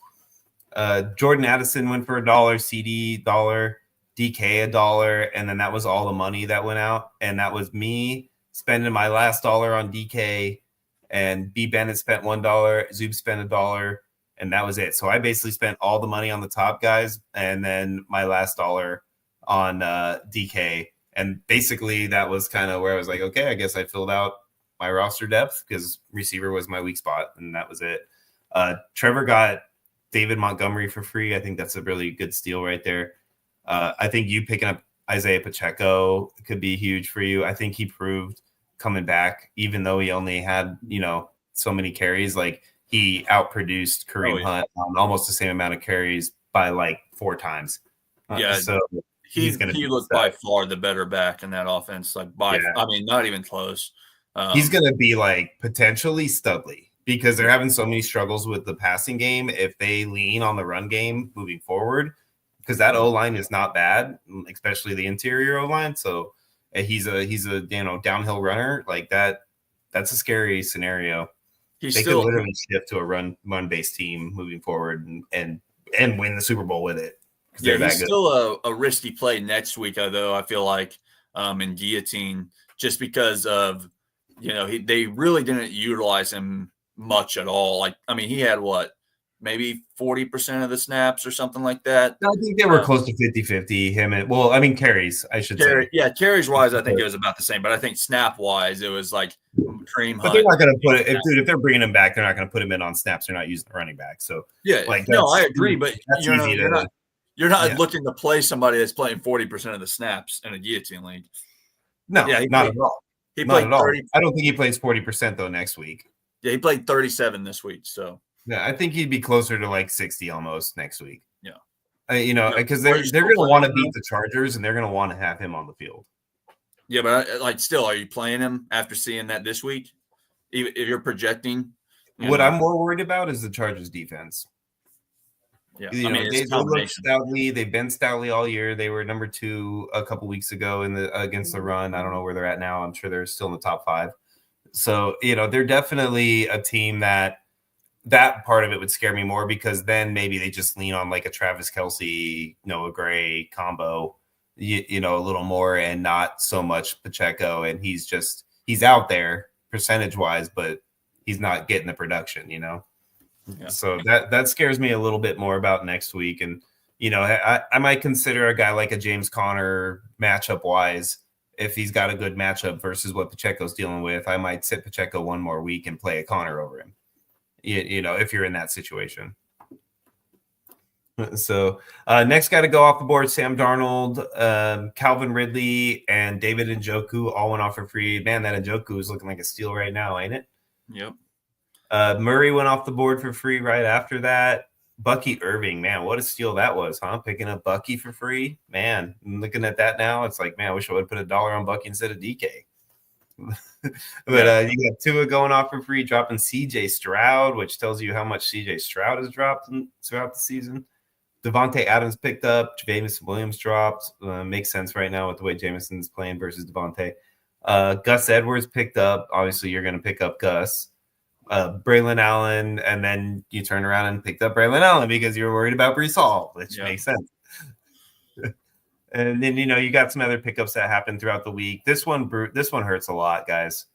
Jordan Addison went for $1, CD $1, DK $1, and then that was all the money that went out. And that was me spending my last dollar on DK, and B Bennett spent $1, Zoob spent $1, and that was it. So I basically spent all the money on the top guys, and then my last dollar on DK. And basically, that was kind of where I was like, okay, I guess I filled out my roster depth because receiver was my weak spot, and that was it. Trevor got David Montgomery for free. I think that's a really good steal right there. I think you picking up Isaiah Pacheco could be huge for you. I think he proved coming back, even though he only had, so many carries, like he outproduced Kareem Hunt on almost the same amount of carries by like 4 times. So he looked by far the better back in that offense. Not even close. He's going to be like potentially Studley because they're having so many struggles with the passing game. If they lean on the run game moving forward, because that O-line is not bad, especially the interior O-line. So he's a downhill runner like that. That's a scary scenario. They could literally shift to a run-based team moving forward and win the Super Bowl with it. Yeah, they're that he's good. still a risky play next week, though. I feel like in Guillotine, just because of they really didn't utilize him much at all. Like, I mean, he had maybe 40% of the snaps or something like that. I think they were close to 50-50, him and carries, I should say. Carries wise, I think it was about the same, but I think snap wise, it was like Kareem But they're Hunt. not going to put it, if they're bringing him back, they're not going to put him in on snaps. They're not using the running back. So, Yeah, like, no, I agree, but that's easy to. You're not looking to play somebody that's playing 40% of the snaps in a Guillotine league. No, yeah, not at all. He not played at all. 30. I don't think he plays 40% though next week. Yeah, he played 37 this week. So yeah, I think he'd be closer to like 60 almost next week. Yeah, because they're going to want to beat the Chargers and they're going to want to have him on the field. Yeah, but still, are you playing him after seeing that this week? If you're projecting, what I'm more worried about is the Chargers defense. Yeah, they look stoutly. They've been stoutly all year. They were number 2 a couple weeks ago against the run. I don't know where they're at now. I'm sure they're still in the top 5. So they're definitely a team that part of it would scare me more, because then maybe they just lean on like a Travis Kelce, Noah Gray combo, a little more, and not so much Pacheco. And he's out there percentage wise, but he's not getting the production. Yeah. So that scares me a little bit more about next week. And, I might consider a guy like a James Conner matchup wise, if he's got a good matchup versus what Pacheco's dealing with. I might sit Pacheco one more week and play a Conner over him, if you're in that situation. So next guy to go off the board, Sam Darnold, Calvin Ridley, and David Njoku all went off for free. Man, that Njoku is looking like a steal right now, ain't it? Yep. Murray went off the board for free right after that. Bucky Irving, man, what a steal that was, huh? Picking up Bucky for free. Man, looking at that now, it's like, man, I wish I would have put $1 on Bucky instead of DK. But you got Tua going off for free, dropping CJ Stroud, which tells you how much CJ Stroud has dropped throughout the season. Devontae Adams picked up. Jameson Williams dropped. Makes sense right now with the way Jameson's playing versus Devontae. Gus Edwards picked up. Obviously, you're going to pick up Gus. Braylon Allen, and then you turn around and picked up Braylon Allen because you were worried about Breece Hall, which makes sense. And then you got some other pickups that happened throughout the week. This one hurts a lot, guys.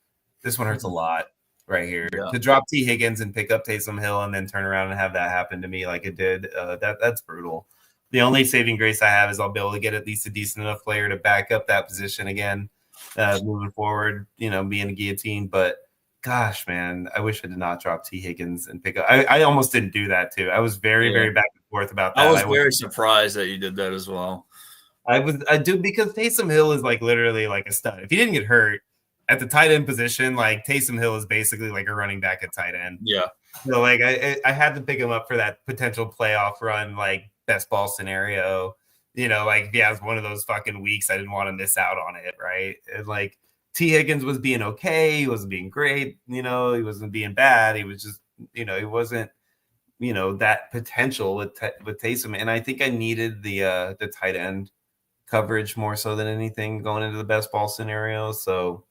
This one hurts a lot right here. To drop T. Higgins and pick up Taysom Hill and then turn around and have that happen to me like it did, that's brutal. The only saving grace I have is I'll be able to get at least a decent enough player to back up that position again moving forward, being a guillotine. But gosh, man, I wish I did not drop T. Higgins and pick up. I almost didn't do that too. I was very, very back and forth about that. I was very surprised that you did that as well. I do, because Taysom Hill is like literally like a stud. If he didn't get hurt at the tight end position, like Taysom Hill is basically like a running back at tight end. Yeah. So like I had to pick him up for that potential playoff run, like best ball scenario. Like if he has one of those fucking weeks, I didn't want to miss out on it, right? And like T. Higgins was being okay. He wasn't being great. He wasn't being bad. He was just, he wasn't, that potential with Taysom. And I think I needed the tight end coverage more so than anything going into the best ball scenario. So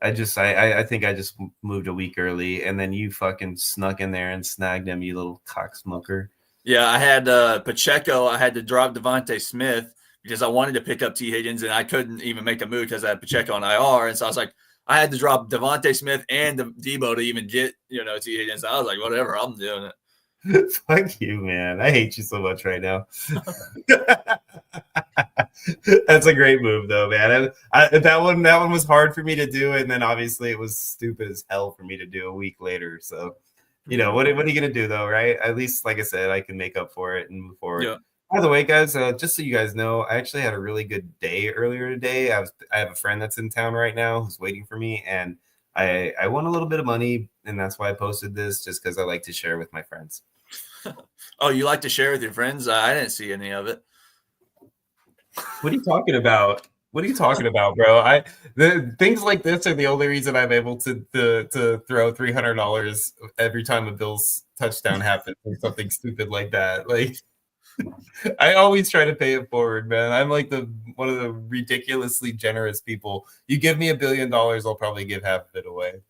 I think I just moved a week early, and then you fucking snuck in there and snagged him, you little cocksmucker. Yeah, I had Pacheco. I had to drop Devontae Smith because I wanted to pick up T. Higgins, and I couldn't even make a move because I had Pacheco on IR. And so I was like, I had to drop Devontae Smith and Debo to even get, T. Higgins. I was like, whatever, I'm doing it. Fuck you, man. I hate you so much right now. That's a great move, though, man. That one was hard for me to do, and then obviously it was stupid as hell for me to do a week later. So, what are you gonna do, though, right? At least, like I said, I can make up for it and move forward. Yeah. By the way, guys, just so you guys know, I actually had a really good day earlier today. I have a friend that's in town right now who's waiting for me, and I won a little bit of money, and that's why I posted this, just because I like to share with my friends. Oh, you like to share with your friends? I didn't see any of it. What are you talking about? What are you talking about, bro? Things like this are the only reason I'm able to throw $300 every time a Bills touchdown happens or something stupid like that. Like, I always try to pay it forward, man. I'm like one of the ridiculously generous people. You give me $1 billion, I'll probably give half of it away.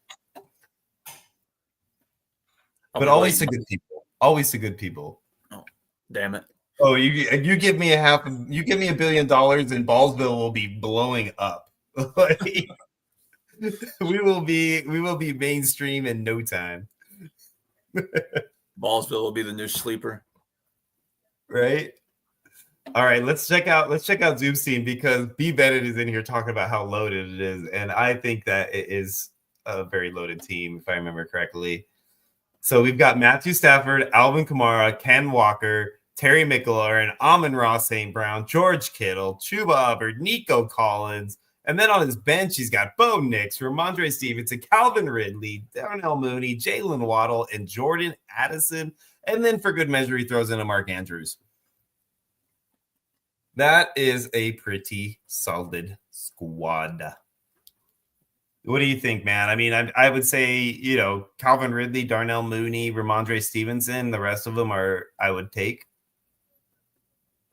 But always to good people. Always to good people. Oh, damn it. Oh, you give me $1 billion and Ballsville will be blowing up. Like, we will be mainstream in no time. Ballsville will be the new sleeper. Right? All right, let's check out Zoom's team because B Bennett is in here talking about how loaded it is, and I think that it is a very loaded team, if I remember correctly. So we've got Matthew Stafford, Alvin Kamara, Ken Walker, Terry McLaurin, Amon-Ra St. Brown, George Kittle, Chuba Hubbard, Nico Collins, and then on his bench he's got Bo Nix, Ramondre Stevenson, Calvin Ridley, Darnell Mooney, Jalen Waddle, and Jordan Addison. And then for good measure, he throws in a Mark Andrews. That is a pretty solid squad. What do you think, man? I mean, I would say, Calvin Ridley, Darnell Mooney, Ramondre Stevenson, the rest of them I would take.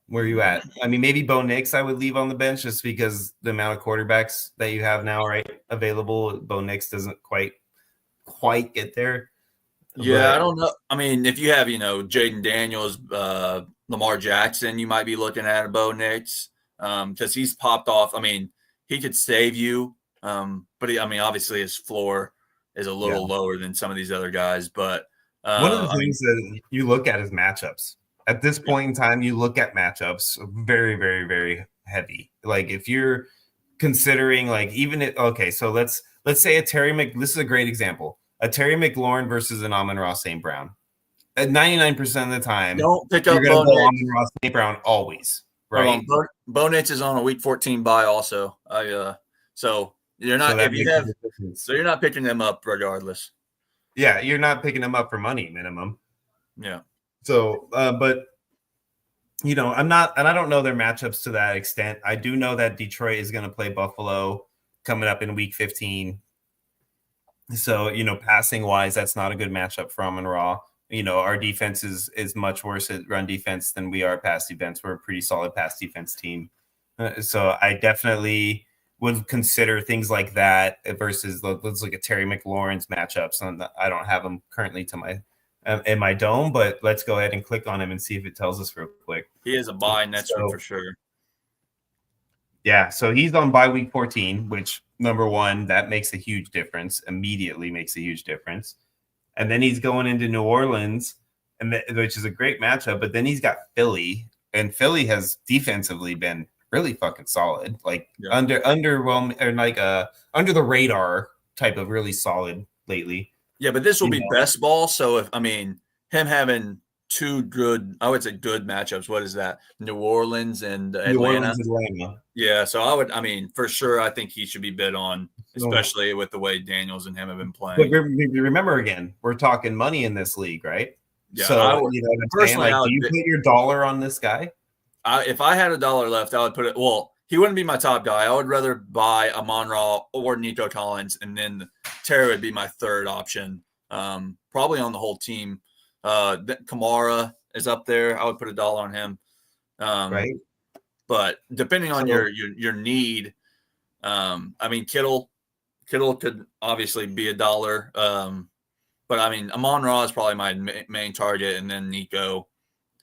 Where are you at? I mean, maybe Bo Nix I would leave on the bench just because the amount of quarterbacks that you have now, right, available. Bo Nix doesn't quite get there. Yeah, I don't know. I mean, if you have, Jaden Daniels, Lamar Jackson, you might be looking at a Bo Nix because he's popped off. I mean, he could save you, but obviously his floor is a little lower than some of these other guys. But one of the things that you look at is matchups. At this point in time, you look at matchups very, very, very heavy. Like if you're considering so let's say this is a great example. A Terry McLaurin versus an Amon-Ra St. Brown. At 99% of the time, don't pick up Bo Nix. Amon-Ra St. Brown always, right? Bo Nix is on a week 14 bye also. So you're not you're not picking them up regardless. Yeah, you're not picking them up for money minimum. Yeah. So, but I'm not, and I don't know their matchups to that extent. I do know that Detroit is going to play Buffalo coming up in week 15. So, passing wise, that's not a good matchup for Amon-Ra. Our defense is much worse at run defense than we are at pass defense. We're a pretty solid pass defense team. So I definitely would consider things like that versus let's look at Terry McLaurin's matchups. I don't have them currently in my dome, but let's go ahead and click on him and see if it tells us real quick. He is a bye next week for sure. Yeah, so he's on bye week 14, which number one, that makes a huge difference. Immediately makes a huge difference. And then he's going into New Orleans, which is a great matchup. But then he's got Philly, and Philly has defensively been really fucking solid, underwhelming or under the radar type of really solid lately. Yeah, but this will be best ball. So him having two good, I would say good matchups. What is that? New Orleans and Atlanta. Yeah, so for sure, I think he should be bid on, especially with the way Daniels and him have been playing. But remember, again, we're talking money in this league, right? Yeah, so personally, do you put your dollar on this guy? If I had $1 left, I would put it. Well, he wouldn't be my top guy. I would rather buy Amon-Ra or Nico Collins, and then Terry would be my third option. Probably on the whole team. Kamara is up there. I would put $1 on him. Right. But depending on your need, Kittle could obviously be $1. But Amon-Ra is probably my main target, and then Nico.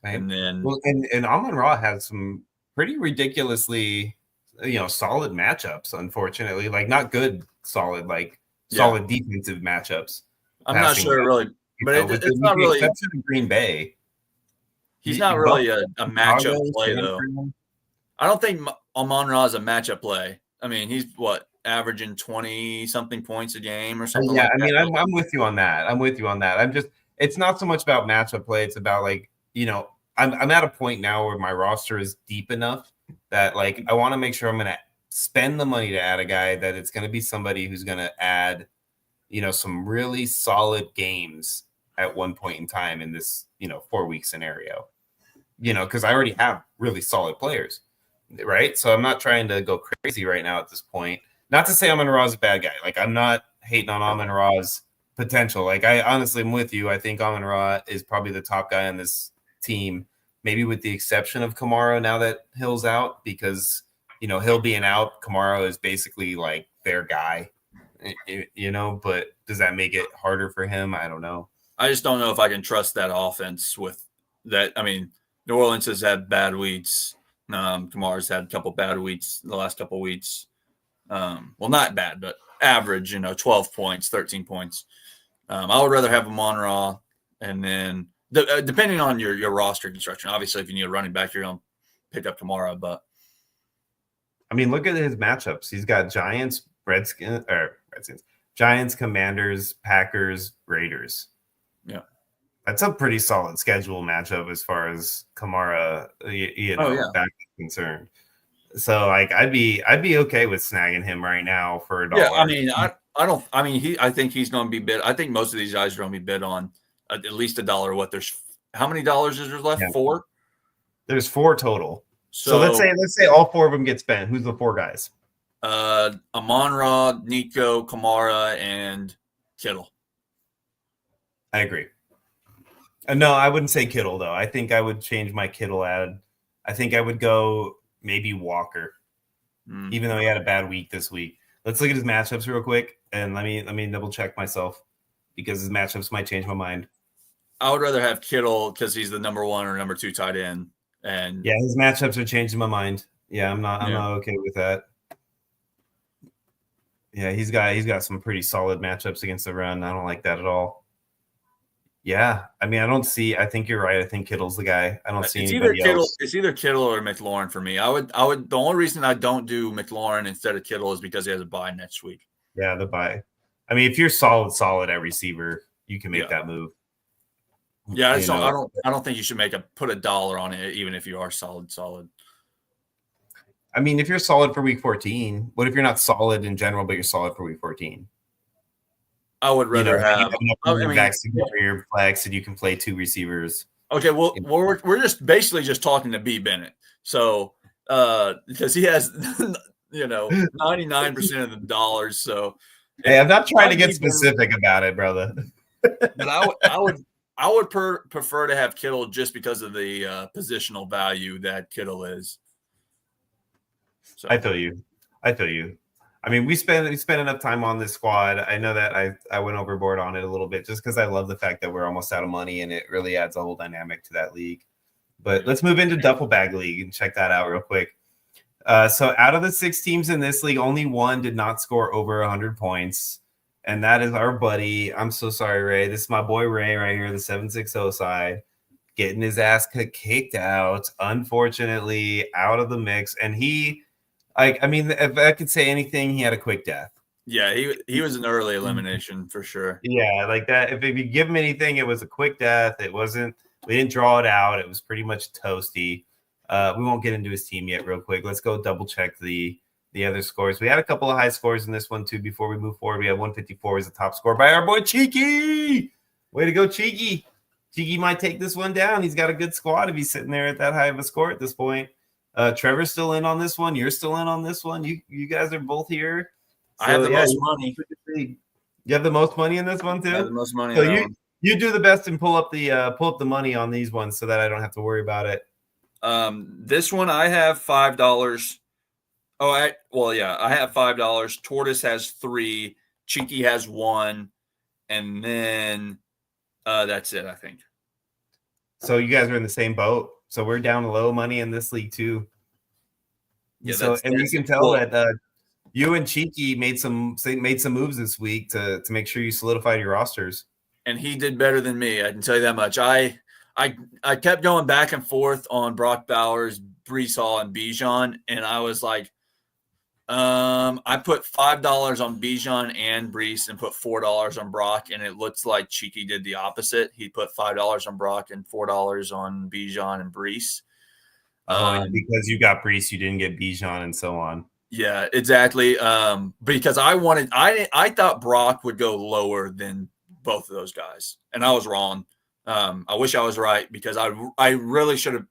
Right. And then and Amon-Ra has some pretty ridiculously, solid matchups. Unfortunately, like not good, solid solid defensive matchups. I'm not sure really, but it's not really. Exception of Green Bay. He's not really a matchup play though. I don't think Amon-Ra is a matchup play. He's averaging 20-something points a game or something. Yeah, I'm with you on that. It's not so much about matchup play. It's about I'm at a point now where my roster is deep enough that I want to make sure I'm going to spend the money to add a guy that it's going to be somebody who's going to add, some really solid games at one point in time in this, 4-week scenario, because I already have really solid players, right? So I'm not trying to go crazy right now at this point. Not to say Amon-Ra is a bad guy. I'm not hating on Amon-Ra's potential. I honestly am with you. I think Amon-Ra is probably the top guy on this team, maybe with the exception of Kamara now that Hill's out, because Hill being out, Kamara is basically their guy, but does that make it harder for him? I don't know. I just don't know if I can trust that offense with that. New Orleans has had bad weeks. Kamara's had a couple bad weeks the last couple weeks. Well, not bad, but average, 12 points, 13 points. I would rather have him on Raw. And then depending on your roster construction, obviously, if you need a running back, you're going to pick up Kamara. But I mean, look at his matchups. He's got Giants, Giants, Commanders, Packers, Raiders. Yeah. That's a pretty solid schedule matchup as far as Kamara, back is concerned. So like I'd be okay with snagging him right now for $1. Yeah, I mean, I think he's going to be bid. I think most of these guys are going to be bid on at least $1. How many dollars is there left? Yeah. 4? There's 4 total. So let's say all 4 of them get spent. Who's the 4 guys? Amon-Ra, Nico, Kamara, and Kittle. I agree. No, I wouldn't say Kittle though. I think I would change my Kittle ad. I think I would go maybe Walker, even though he had a bad week this week. Let's look at his matchups real quick, and let me double check myself because his matchups might change my mind. I would rather have Kittle because he's the number 1 or number 2 tight end, and yeah, his matchups are changing my mind. Yeah, I'm not okay with that. Yeah, he's got some pretty solid matchups against the run. I don't like that at all. Yeah, I mean, I think you're right. I think Kittle's the guy. I don't see anybody else. It's either Kittle or McLaurin for me. I would. The only reason I don't do McLaurin instead of Kittle is because he has a bye next week. Yeah, the bye. I mean, if you're solid at receiver, you can make that move. Yeah, I don't think you should put $1 on it, even if you are solid. I mean, if you're solid for week 14, what if you're not solid in general, but you're solid for week 14? I would rather have backs to cover your flex, and you can play 2 receivers. Okay, well, we're just basically just talking to B Bennett. So because he has 99% of the dollars. So hey, I'm not trying to get specific about it, brother. But I would prefer to have Kittle just because of the positional value that Kittle is. So I feel you. I mean, we spent enough time on this squad. I know that I went overboard on it a little bit just because I love the fact that we're almost out of money and it really adds a whole dynamic to that league. But let's move into Duffel Bag League and check that out real quick. So out of the 6 teams in this league, only 1 did not score over 100 points. And that is our buddy. I'm so sorry, Ray. This is my boy Ray right here, the 760 side, getting his ass kicked out, unfortunately, out of the mix. And I mean, if I could say anything, he had a quick death. Yeah, he was an early elimination for sure. Yeah, like that. If you give him anything, it was a quick death. We didn't draw it out. It was pretty much toasty. We won't get into his team yet real quick. Let's go double check the other scores. We had a couple of high scores in this one too before we move forward. We had 154 as the top score by our boy Cheeky. Way to go, Cheeky. Cheeky might take this one down. He's got a good squad if he's sitting there at that high of a score at this point. Trevor's still in on this one. You're still in on this one. You guys are both here. So, I have the most money. You have the most money in this one too? I have the most money. So you do the best and pull up the money on these ones so that I don't have to worry about it. This one I have $5. I have $5. Tortoise has 3. Cheeky has 1, and then that's it, I think. So you guys are in the same boat. So we're down low money in this league too. Yeah, you can tell that you and Cheeky made some moves this week to make sure you solidified your rosters. And he did better than me. I can tell you that much. I kept going back and forth on Brock Bowers, Breece Hall, and Bijan, and I was like, I put $5 on Bijan and Breece and put $4 on Brock, and it looks like Cheeky did the opposite. He put $5 on Brock and $4 on Bijan and Breece. Because you got Breece, you didn't get Bijan and so on. Yeah, exactly. Because I thought Brock would go lower than both of those guys, and I was wrong. I wish I was right because I really should have.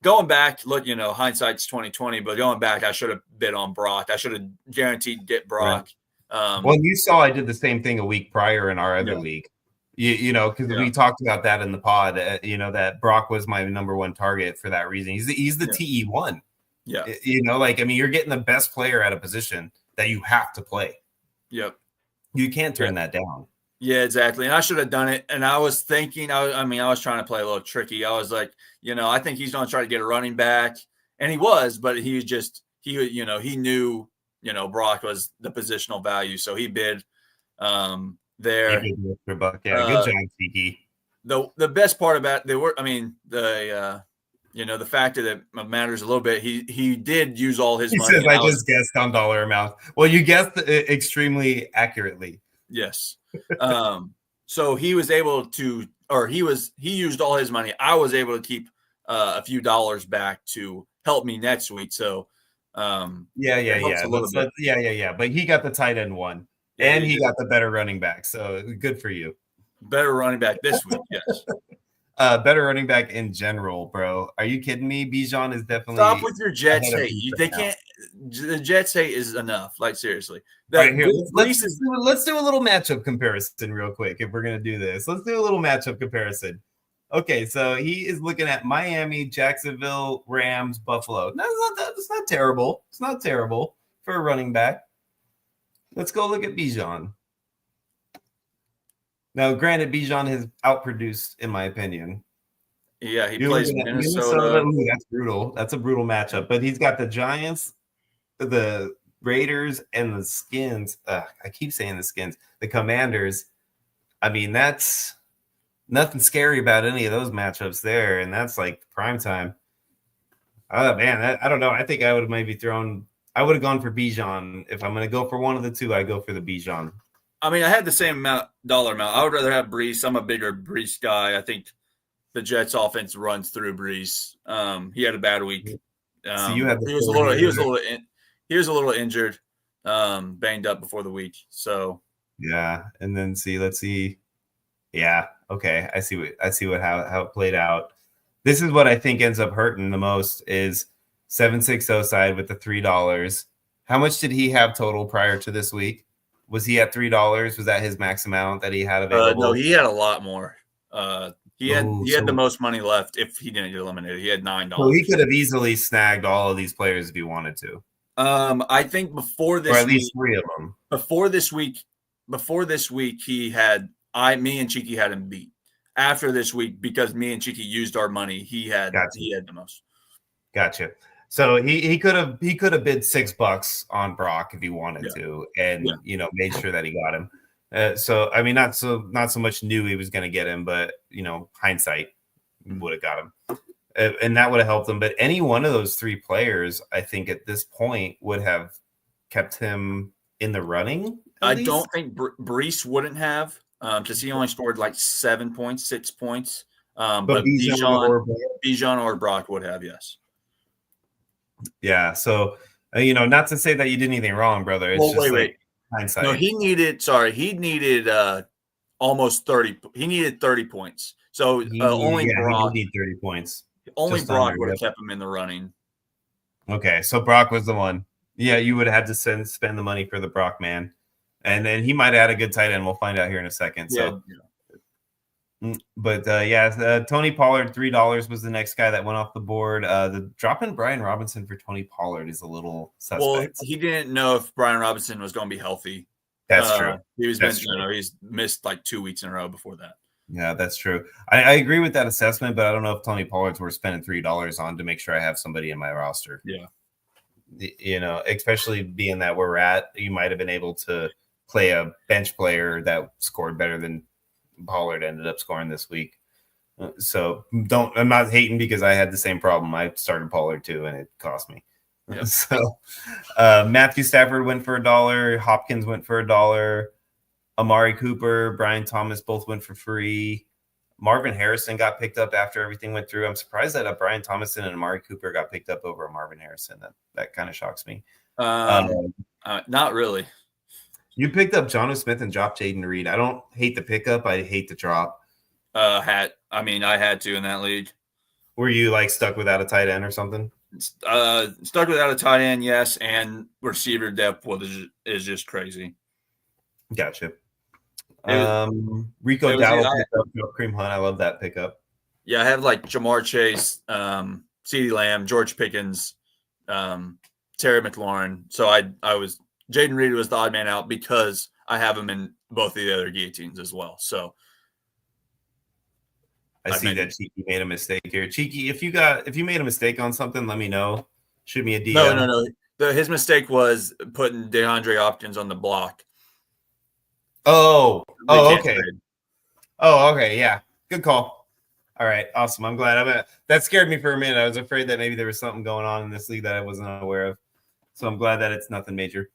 Going back, look, hindsight's 2020, but going back, I should have bid on Brock. I should have guaranteed get Brock. Right. Well, you saw I did the same thing a week prior in our other league. Because we talked about that in the pod. That Brock was my number 1 target for that reason. He's the TE1. Yeah. You're getting the best player at a position that you have to play. Yep. You can't turn that down. Yeah, exactly. And I should have done it. And I was thinking, I was trying to play a little tricky. I was like, I think he's going to try to get a running back. And he was, but he knew, Brock was the positional value. So he bid He there. did the extra buck. Yeah, good job, Tiki. The best part about the factor that matters a little bit, he did use all his He money. says, I just guessed on dollar amount. Well, you guessed extremely accurately. Yes. So he was able to, or he used all his money. I was able to keep a few dollars back to help me next week. So yeah. A little bit. Yeah. But he got the tight end one, and he got the better running back. So good for you. Better running back this week, yes. Better running back in general, bro. Are you kidding me? Bijan is definitely. Stop with your Jets hate. They can't. The Jets hate is enough. Like seriously. Right here, let's do a little matchup comparison real quick. If we're gonna do this, let's do a little matchup comparison. Okay, so he is looking at Miami, Jacksonville, Rams, Buffalo. No, it's not terrible. It's not terrible for a running back. Let's go look at Bijan. Now, granted, Bijan has outproduced, in my opinion. Yeah, he plays Minnesota. Ooh, that's brutal. That's a brutal matchup. But he's got the Giants, the Raiders, and the Skins. I keep saying the Skins. The Commanders. I mean, that's nothing scary about any of those matchups there. And that's like prime time. Oh, man, I don't know. I think I would have maybe I would have gone for Bijan. If I'm going to go for one of the two, I go for the Bijan. I mean, I had the same dollar amount. I would rather have Brees. I'm a bigger Brees guy. I think the Jets offense runs through Brees. He had a bad week. So you have he was a little injured, banged up before the week. So yeah, and then let's see. Yeah, okay. I see how it played out. This is what I think ends up hurting the most is 760 side with the $3. How much did he have total prior to this week? Was he at $3? Was that his max amount that he had available? No, he had a lot more. He had the most money left if he didn't get eliminated. He had $9. So he could have easily snagged all of these players if he wanted to. I think before this, or at least three of them. Before this week, he had me and Cheeky had him beat. After this week, because me and Cheeky used our money, he had the most. Gotcha. So he could have bid $6 on Brock if he wanted to, and made sure that he got him. So I mean, not so much knew he was going to get him, but hindsight would have got him, and that would have helped him. But any one of those three players, I think at this point would have kept him in the running. I don't think Brees wouldn't have, because he only scored like 7 points, 6 points. But Bijan or Brock would have, yes. Yeah, so not to say that you did anything wrong, brother. It's wait. Hindsight. No, he needed almost 30. He needed 30 points. So only Brock he needed 30 points. Only Brock would have kept him in the running. Okay, so Brock was the one. Yeah, you would have had to spend the money for the Brock man, and then he might have had a good tight end. We'll find out here in a second. So. Yeah. But Tony Pollard, $3 was the next guy that went off the board. The dropping Brian Robinson for Tony Pollard is a little suspect. Well, he didn't know if Brian Robinson was going to be healthy. That's true. He's missed like 2 weeks in a row before that. Yeah, that's true. I agree with that assessment, but I don't know if Tony Pollard's worth spending $3 on to make sure I have somebody in my roster. Yeah. Especially being that where we're at, you might have been able to play a bench player that scored better than Pollard ended up scoring this week. So I'm not hating because I had the same problem. I started Pollard too, and it cost me. Yep. So Matthew Stafford went for $1. Hopkins went for $1. Amari Cooper, Brian Thomas both went for free. Marvin Harrison got picked up after everything went through. I'm surprised that Brian Thomason and Amari Cooper got picked up over Marvin Harrison. That kind of shocks me. Not really. You picked up Jonnu Smith and dropped Jaden Reed. I don't hate the pickup. I hate the drop. I had to in that league. Were you stuck without a tight end or something? Stuck without a tight end, yes, and receiver depth is just crazy. Gotcha. Rico Dowdle picked up Cream Hunt. I love that pickup. Yeah, I have Jamar Chase, CeeDee Lamb, George Pickens, Terry McLaurin. So I was Jaden Reed was the odd man out because I have him in both of the other guillotines as well. So I see that Cheeky made a mistake here. Cheeky, if you made a mistake on something, let me know. Shoot me a DM. No. His mistake was putting DeAndre Hopkins on the block. Okay. Oh, okay. Yeah. Good call. All right. Awesome. I'm glad. That scared me for a minute. I was afraid that maybe there was something going on in this league that I wasn't aware of. So I'm glad that it's nothing major.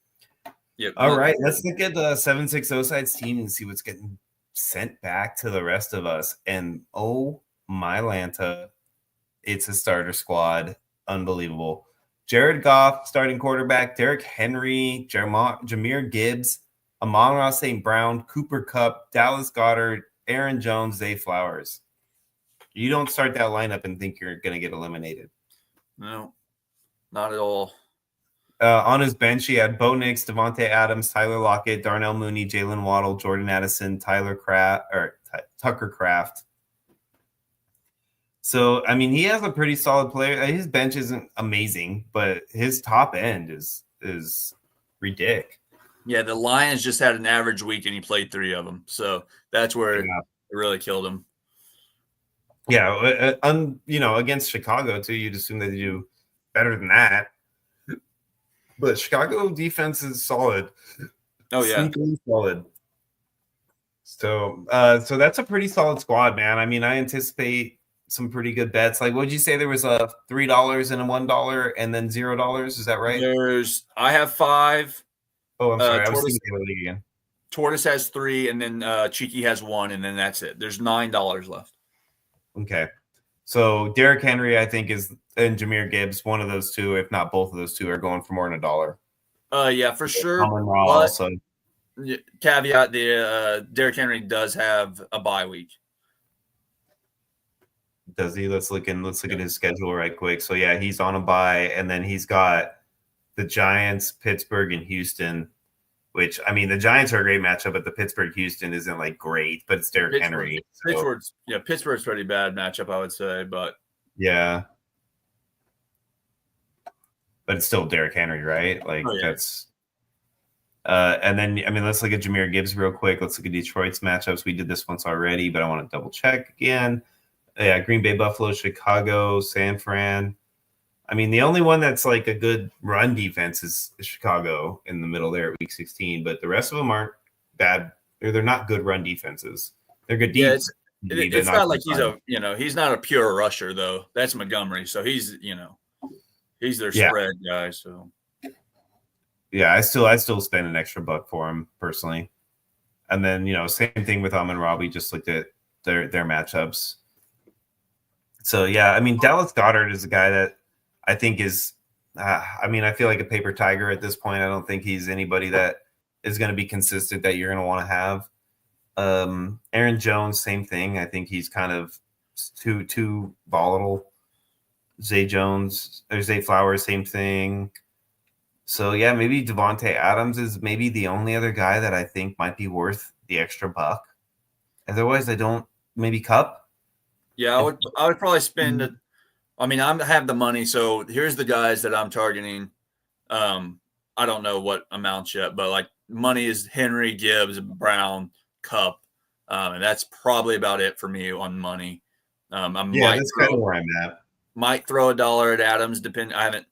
Yep. All right. Let's look at the 760 sides team and see what's getting sent back to the rest of us. And oh my Lanta, it's a starter squad. Unbelievable. Jared Goff, starting quarterback, Derrick Henry, Jahmyr Gibbs, Amon-Ra St. Brown, Cooper Kupp, Dallas Goedert, Aaron Jones, Zay Flowers. You don't start that lineup and think you're going to get eliminated. No, not at all. On his bench, he had Bo Nix, Devontae Adams, Tyler Lockett, Darnell Mooney, Jalen Waddle, Jordan Addison, Tucker Kraft. So, I mean, he has a pretty solid player. His bench isn't amazing, but his top end is ridiculous. Yeah, the Lions just had an average week, and he played 3 of them. So that's where it really killed him. Yeah, against Chicago, too, you'd assume that they do better than that. But Chicago defense is solid. Oh, yeah. Sneakily solid. So that's a pretty solid squad, man. I mean, I anticipate some pretty good bets. Like, what did you say? There was a $3 and a $1 and then $0. Is that right? I have 5. Oh, I'm sorry. I was thinking the other league again. Tortoise has 3, and then Cheeky has 1, and then that's it. There's $9 left. Okay. So Derrick Henry, I think, and Jahmyr Gibbs, one of those two, if not both of those two, are going for more than $1. Yeah, for sure. Also. Caveat: Derrick Henry does have a bye week. Does he? Let's look at his schedule right quick. So yeah, he's on a bye, and then he's got the Giants, Pittsburgh, and Houston. Which, I mean, the Giants are a great matchup, but the Pittsburgh-Houston isn't like great. But it's Derrick Henry. So. Pittsburgh's pretty bad matchup, I would say, but yeah. But it's still Derrick Henry, right? Like that's. And then, I mean, let's look at Jahmyr Gibbs real quick. Let's look at Detroit's matchups. We did this once already, but I want to double check again. Yeah, Green Bay, Buffalo, Chicago, San Fran. I mean, the only one that's like a good run defense is Chicago in the middle there at week 16, but the rest of them aren't bad. They're not good run defenses. They're good defense. It's not like he's not a pure rusher though. That's Montgomery, so he's their spread guy. So yeah, I still spend an extra $1 for him personally. And then same thing with Amon-Ra. We just looked at their matchups. So yeah, I mean, Dallas Goedert is a guy that I think is, I feel like a paper tiger at this point. I don't think he's anybody that is going to be consistent that you're going to want to have. Aaron Jones, same thing. I think he's kind of too volatile. Zay Flowers, same thing. So yeah, maybe Devontae Adams is maybe the only other guy that I think might be worth the extra $1. Otherwise, I don't. Maybe Kupp. Yeah, I would probably spend it. I mean, I have the money, so here's the guys that I'm targeting. I don't know what amounts yet, but like money is Henry, Gibbs, Brown, Kupp, and that's probably about it for me on money. That's kind of where I'm at. Might throw $1 at Adams. I haven't,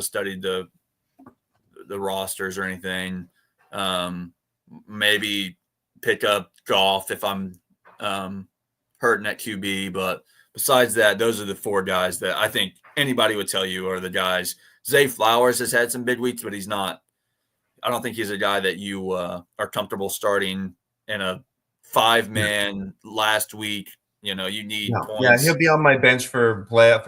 studied the rosters or anything. Maybe pick up Goff if I'm hurting at QB, but. Besides that, those are the 4 guys that I think anybody would tell you are the guys. Zay Flowers has had some big weeks, but he's not. I don't think he's a guy that you are comfortable starting in a 5-man last week. You need points. Yeah, he'll be on my bench for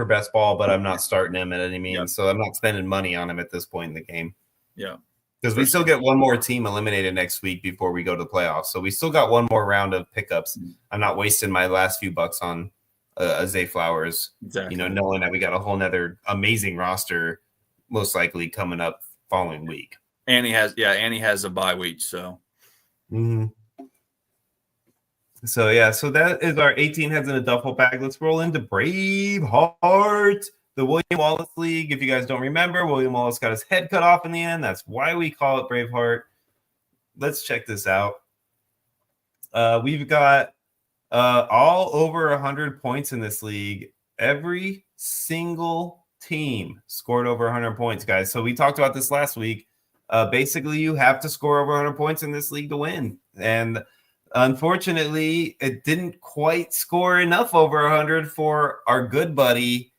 best ball, but I'm not starting him at any means. So I'm not spending money on him at this point in the game. Yeah. Because we still get one more team eliminated next week before we go to the playoffs. So we still got one more round of pickups. I'm not wasting my last few bucks on Zay Flowers, exactly. Knowing that we got a whole nother amazing roster, most likely coming up following week. And he has a bye week, so. Mm-hmm. So that is our 18 heads in a duffel bag. Let's roll into Braveheart, the William Wallace League. If you guys don't remember, William Wallace got his head cut off in the end. That's why we call it Braveheart. Let's check this out. We've got all over 100 points in this league. Every single team scored over 100 points, guys. So we talked about this last week. Basically, you have to score over 100 points in this league to win. And unfortunately, it didn't quite score enough over 100 for our good buddy,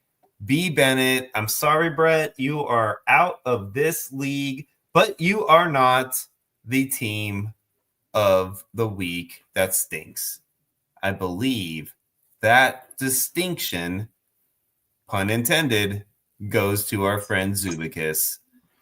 B. Bennett. I'm sorry, Brett. You are out of this league, but you are not the team of the week that stinks. I believe that distinction, pun intended, goes to our friend Zubicus.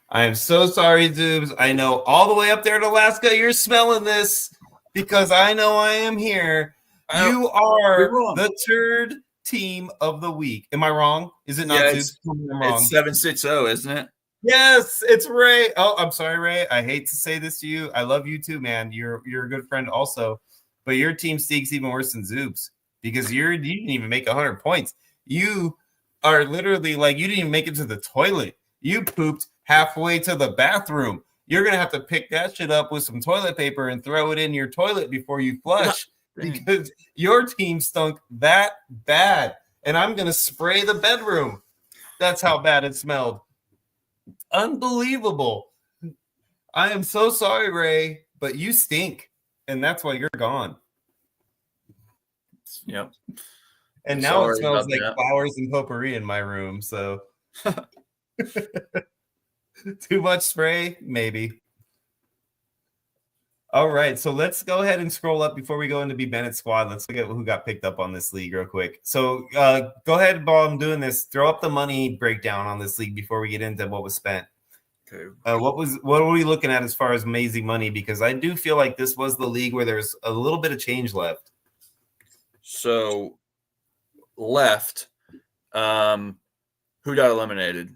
I am so sorry, Zubes. I know all the way up there in Alaska, you're smelling this because I know I am here. You are the third team of the week. Am I wrong? Is it not Zubes? I'm wrong. It's 760, isn't it? Yes, it's Ray. Oh, I'm sorry, Ray. I hate to say this to you. I love you too, man. You're a good friend also. But your team stinks even worse than Zoob's because you didn't even make 100 points. You are literally like you didn't even make it to the toilet. You pooped halfway to the bathroom. You're going to have to pick that shit up with some toilet paper and throw it in your toilet before you flush because your team stunk that bad. And I'm going to spray the bedroom. That's how bad it smelled. Unbelievable. I am so sorry, Ray, but you stink. And that's why you're gone. Yep. And now it smells like flowers and potpourri in my room. So too much spray? Maybe. All right. So let's go ahead and scroll up before we go into B. Bennett's squad. Let's look at who got picked up on this league real quick. So go ahead while I'm doing this. Throw up the money breakdown on this league before we get into what was spent. Okay. What were we looking at as far as amazing money? Because I do feel like this was the league where there's a little bit of change left. So left, who got eliminated?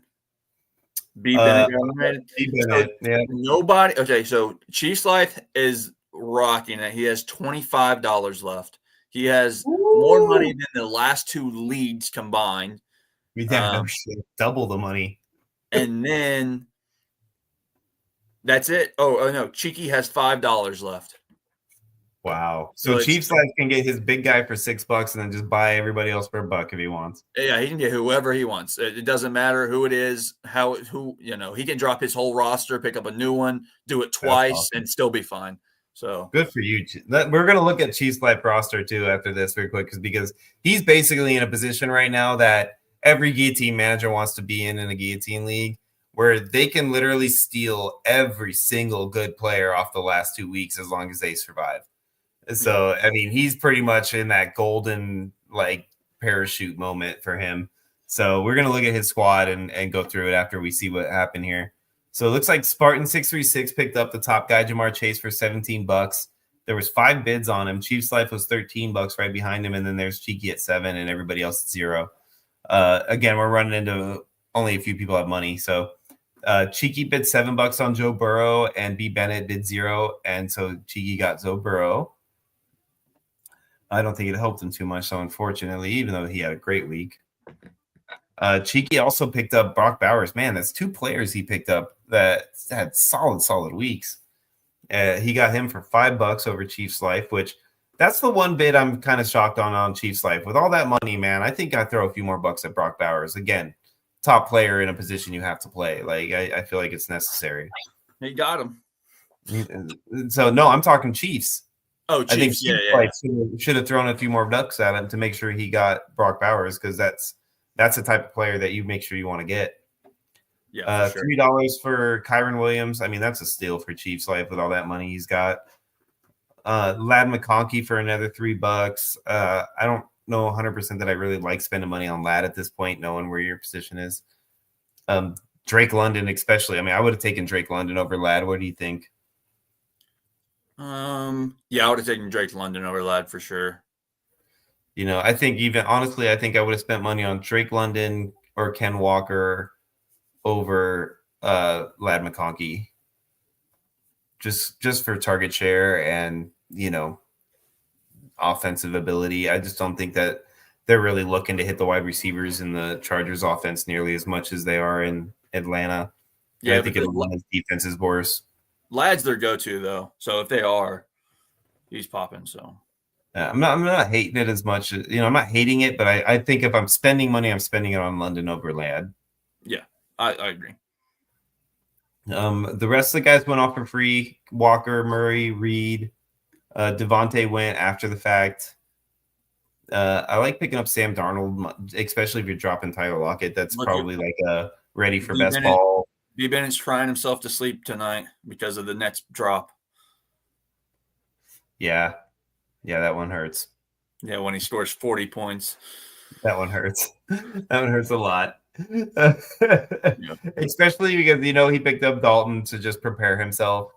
B. Bennett got eliminated. B. Bennett, so nobody. Okay, so Chiefs Life is rocking it. He has $25 left. He has more money than the last two leagues combined. We no shit. Double the money. And then that's it. Oh no, Cheeky has $5 left. Wow. So Chiefs Life can get his big guy for $6 and then just buy everybody else for $1 if he wants. Yeah, he can get whoever he wants. It doesn't matter who it is, he can drop his whole roster, pick up a new one, do it twice, awesome, and still be fine. So good for you. We're going to look at Chiefs Life roster too after this very quick because he's basically in a position right now that every Guillotine manager wants to be in a Guillotine league where they can literally steal every single good player off the last 2 weeks as long as they survive. So, I mean, he's pretty much in that golden, like, parachute moment for him. So we're going to look at his squad and go through it after we see what happened here. So it looks like Spartan 636 picked up the top guy, Jamar Chase, for $17. There was 5 bids on him. Chiefs Life was $13 right behind him. And then there's Cheeky at 7 and everybody else at 0. Again, we're running into only a few people have money. So Cheeky bid $7 on Joe Burrow and B. Bennett bid 0. And so Cheeky got Joe Burrow. I don't think it helped him too much, so unfortunately, even though he had a great week. Cheeky also picked up Brock Bowers. Man, that's 2 players he picked up that had solid weeks. He got him for $5 over Chiefs Life, which that's the one bid I'm kind of shocked on Chiefs Life. With all that money, man, I think I'd throw a few more bucks at Brock Bowers. Again, top player in a position you have to play. Like, I feel like it's necessary. He got him. So, no, I'm talking Chiefs. Oh, Chiefs, yeah. Should have thrown a few more ducks at him to make sure he got Brock Bowers because that's the type of player that you make sure you want to get. Yeah, sure. $3 for Kyron Williams. I mean, that's a steal for Chiefs Life with all that money he's got. Lad McConkey for another $3. I don't know 100% that I really like spending money on Lad at this point, knowing where your position is. Drake London, especially. I mean, I would have taken Drake London over Lad. What do you think? Yeah, I would have taken Drake London over Lad for sure. You know, I think I would have spent money on Drake London or Ken Walker over Lad McConkey. Just for target share and, offensive ability. I just don't think that they're really looking to hit the wide receivers in the Chargers offense nearly as much as they are in Atlanta. Yeah, I think Atlanta's defense is worse. Lad's their go-to, though. So if they are, he's popping. So I'm not hating it as much. I'm not hating it, but I think if I'm spending money, I'm spending it on London over Ladd. yeah, I agree. The rest of the guys went off for free. Walker, Murray, Reed, Devontae went after the fact. I like picking up Sam Darnold, especially if you're dropping Tyler Lockett. That's probably like a ready for best ball. B. Bennett's crying himself to sleep tonight because of the Nets drop. Yeah, that one hurts. Yeah, when he scores 40 points. That one hurts. That one hurts a lot. Especially because he picked up Dalton to just prepare himself.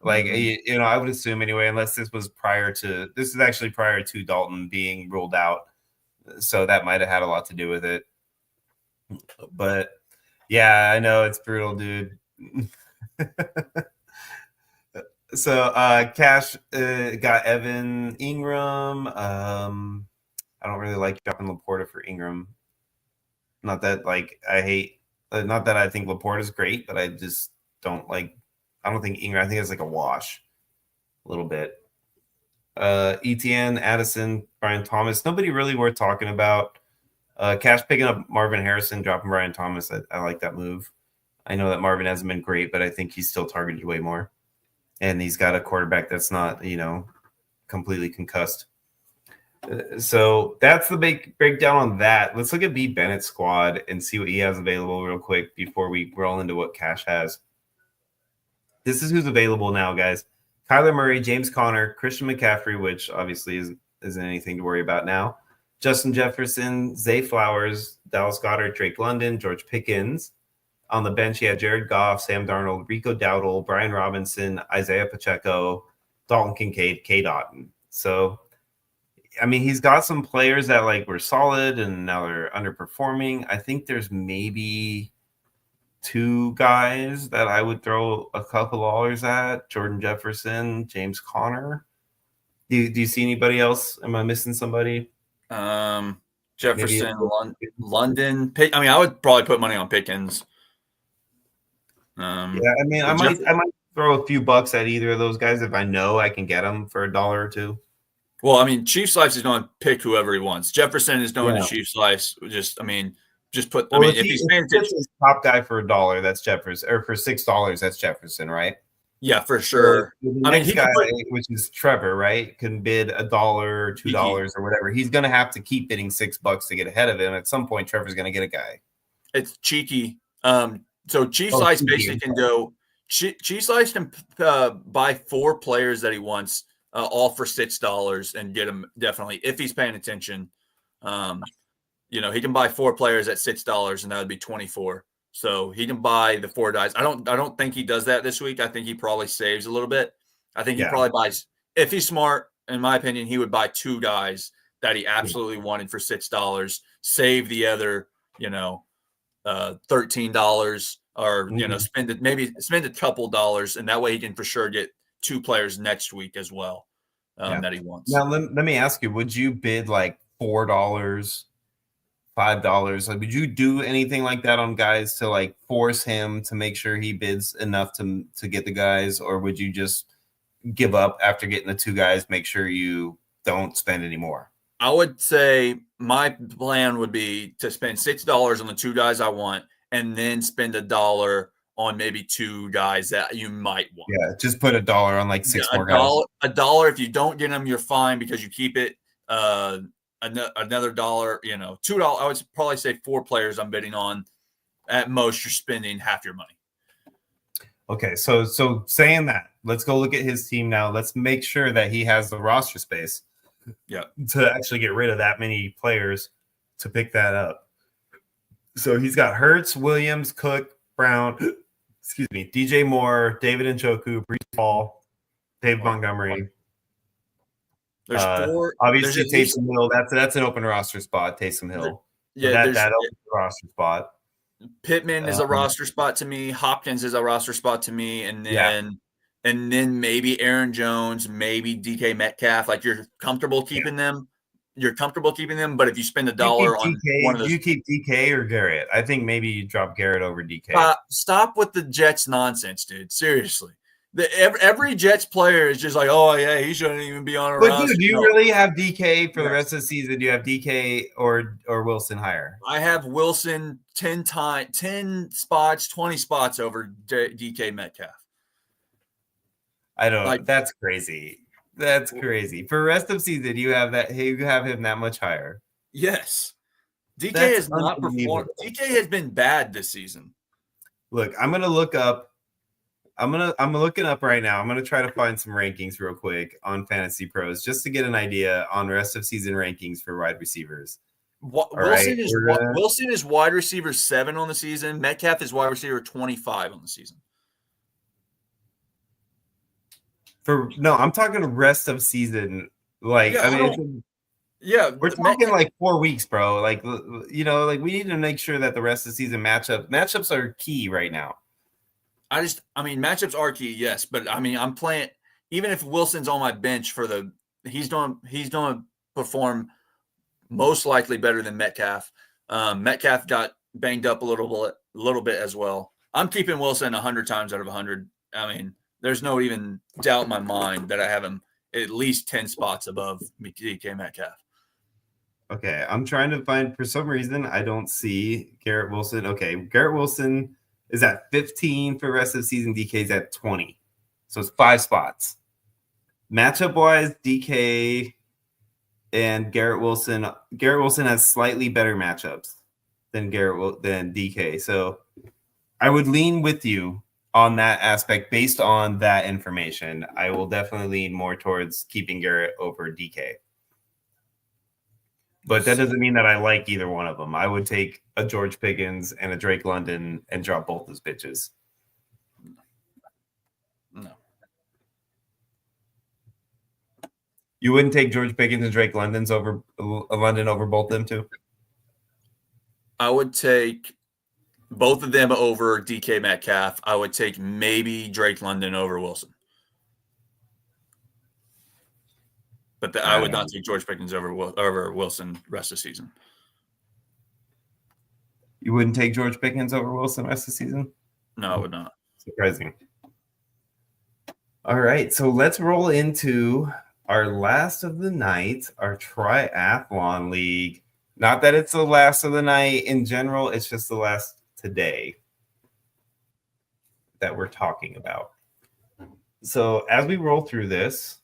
Like I would assume anyway, unless this is actually prior to Dalton being ruled out, so that might have had a lot to do with it. But yeah, I know it's brutal, dude. So Cash got Evan Ingram. I don't really like dropping Laporta for Ingram. Not that not that I think Laporta is great, but I just don't like. I don't think Ingram. I think it's like a wash, a little bit. Etienne, Addison, Brian Thomas. Nobody really worth talking about. Cash picking up Marvin Harrison, dropping Brian Thomas. I like that move. I know that Marvin hasn't been great, but I think he's still targeted way more. And he's got a quarterback that's not, completely concussed. So that's the big breakdown on that. Let's look at B. Bennett's squad and see what he has available real quick before we roll into what Cash has. This is who's available now, guys. Kyler Murray, James Conner, Christian McCaffrey, which obviously isn't anything to worry about now. Justin Jefferson, Zay Flowers, Dallas Goedert, Drake London, George Pickens. On the bench, he had Jared Goff, Sam Darnold, Rico Dowdle, Brian Robinson, Isaiah Pacheco, Dalton Kincaid, K. Dotton. So, I mean, he's got some players that were solid and now they're underperforming. I think there's maybe two guys that I would throw a couple dollars at: Jordan Jefferson, James Conner. Do you see anybody else? Am I missing somebody? Jefferson, London. I would probably put money on Pickens. I might throw a few bucks at either of those guys if I know I can get them for $1 or $2. Well, Chiefs Slice is going to pick whoever he wants. Jefferson is going to Chiefs Slice. Just put. Well, if he's paying attention, top guy for $1, that's Jefferson, or for $6, that's Jefferson, right? Yeah, for sure. So the next guy, which is Trevor, right, can bid $1 or $2 or whatever. He's going to have to keep bidding $6 to get ahead of him. At some point, Trevor's going to get a guy. It's cheeky. So Chiefs Slice basically can go. Chiefs Slice can buy 4 players that he wants, all for $6, and get him definitely if he's paying attention. He can buy 4 players at $6, and that would be 24. So he can buy the 4 guys. I don't think he does that this week. I think he probably saves a little bit. I think he probably buys, if he's smart, in my opinion, he would buy 2 guys that he absolutely wanted for $6, save the other, $13, or spend a couple dollars, and that way he can for sure get 2 players next week as well that he wants. Now let me ask you: would you bid like $4, $5? Would you do anything like that on guys to force him to make sure he bids enough to get the guys, or would you just give up after getting the 2 guys? Make sure you don't spend any more. I would say my plan would be to spend $6 on the 2 guys I want, and then spend $1 on maybe 2 guys that you might want. Yeah, just put $1 on 6 more guys. $1. If you don't get them, you're fine because you keep it. Another $1, $2. I would probably say 4 players I'm bidding on. At most, you're spending half your money. Okay, so saying that, let's go look at his team now. Let's make sure that he has the roster space. Yeah, to actually get rid of that many players to pick that up. So he's got Hurts, Williams, Cook, Brown, DJ Moore, David Njoku, Breece Hall, David Montgomery. There's 4. Obviously, Taysom Hill. That's an open roster spot. Taysom Hill. Yeah, that opens the roster spot. Pittman is a roster spot to me. Hopkins is a roster spot to me, and then maybe Aaron Jones, maybe DK Metcalf. You're comfortable keeping them. You're comfortable keeping them, but if you spend $1 on one of those, do you keep DK or Garrett? I think maybe you drop Garrett over DK. Stop with the Jets nonsense, dude. Seriously, Every Jets player is just like, oh yeah, he shouldn't even be on a But roster. dude, do you really have DK for the Yes. rest of the season? Do you have DK or Wilson higher? I have Wilson 10 spots, 20 spots over DK Metcalf. I don't. Like, That's crazy. That's crazy. For rest of season, you have that. Hey, you have him that much higher. yes, DK That's has not performed. unbelievable. DK has been bad this season. Look, I'm gonna look up. I'm looking up right now. I'm gonna try to find some rankings real quick on Fantasy Pros just to get an idea on rest of season rankings for wide receivers. Wilson is wide receiver 7 on the season. Metcalf is wide receiver 25 on the season. I'm talking rest of season. Like, Yeah, we're talking like 4 weeks, bro. Like, like we need to make sure that the rest of the season matchups are key right now. Matchups are key, yes, but I'm playing. Even if Wilson's on my bench he's going to perform most likely better than Metcalf. Metcalf got banged up a little bit as well. I'm keeping Wilson 100 times out of 100. There's no even doubt in my mind that I have him at least 10 spots above DK Metcalf. Okay, I'm trying to find, for some reason, I don't see Garrett Wilson. Okay, Garrett Wilson is at 15 for the rest of the season. DK's at 20. So it's 5 spots. Matchup-wise, DK and Garrett Wilson has slightly better matchups than DK. So I would lean with you on that aspect based on that information. I will definitely lean more towards keeping Garrett over DK. But that doesn't mean that I like either one of them. I would take a George Pickens and a Drake London and drop both those bitches. No. You wouldn't take George Pickens and Drake London over both them too? I would take both of them over DK Metcalf. I would take maybe Drake London over Wilson. But I would not take George Pickens over Wilson rest of the season. You wouldn't take George Pickens over Wilson rest of the season? No, I would not. Surprising. All right, so let's roll into our last of the night, our triathlon league. Not that it's the last of the night in general, it's just the last today that we're talking about. So as we roll through this,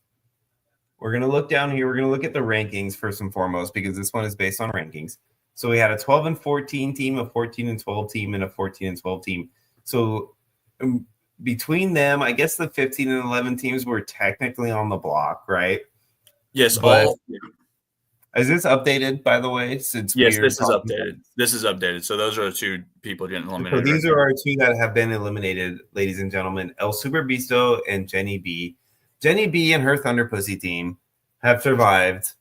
we're going to look down here. We're going to look at the rankings first and foremost, because this one is based on rankings. So we had a 12 and 14 team, a 14 and 12 team, and a 14 and 12 team. So between them, I guess the 15 and 11 teams were technically on the block, right? Yes. Is this updated, by the way? Yes, this is updated. This is updated. So those are the 2 people getting eliminated. So these are our 2 that have been eliminated, ladies and gentlemen. El Super Bisto and Jenny B. Jenny B and her Thunder Pussy team have survived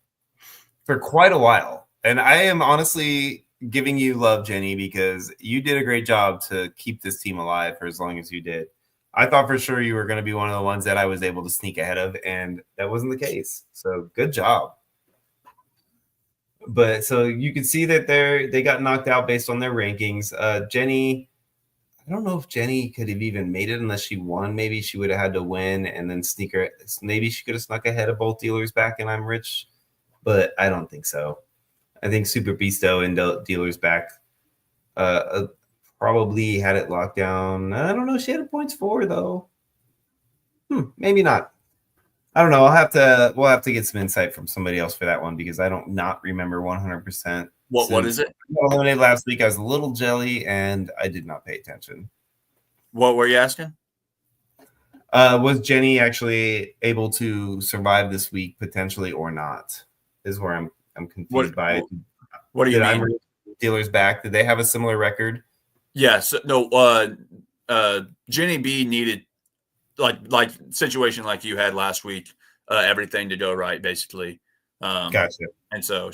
for quite a while. And I am honestly giving you love, Jenny, because you did a great job to keep this team alive for as long as you did. I thought for sure you were going to be one of the ones that I was able to sneak ahead of, and that wasn't the case. So good job. But so you can see that they got knocked out based on their rankings. Jenny, I don't know if Jenny could have even made it unless she won. Maybe she would have had to win and then maybe she could have snuck ahead of both Dealers Back and I'm Rich, but I don't think so. I think Super Bisto and Dealers Back probably had it locked down. I don't know. She had a points for though. Maybe not. I don't know. We'll have to get some insight from somebody else for that one, because I don't not remember 100%. What is it? I got eliminated last week. I was a little jelly and I did not pay attention. What were you asking? Was Jenny actually able to survive this week potentially or not? Is where I'm confused by it. What do you mean? Dealers Back, did they have a similar record? Yes. No. Jenny B needed like situation like you had last week. Everything to go right, basically. Gotcha. And so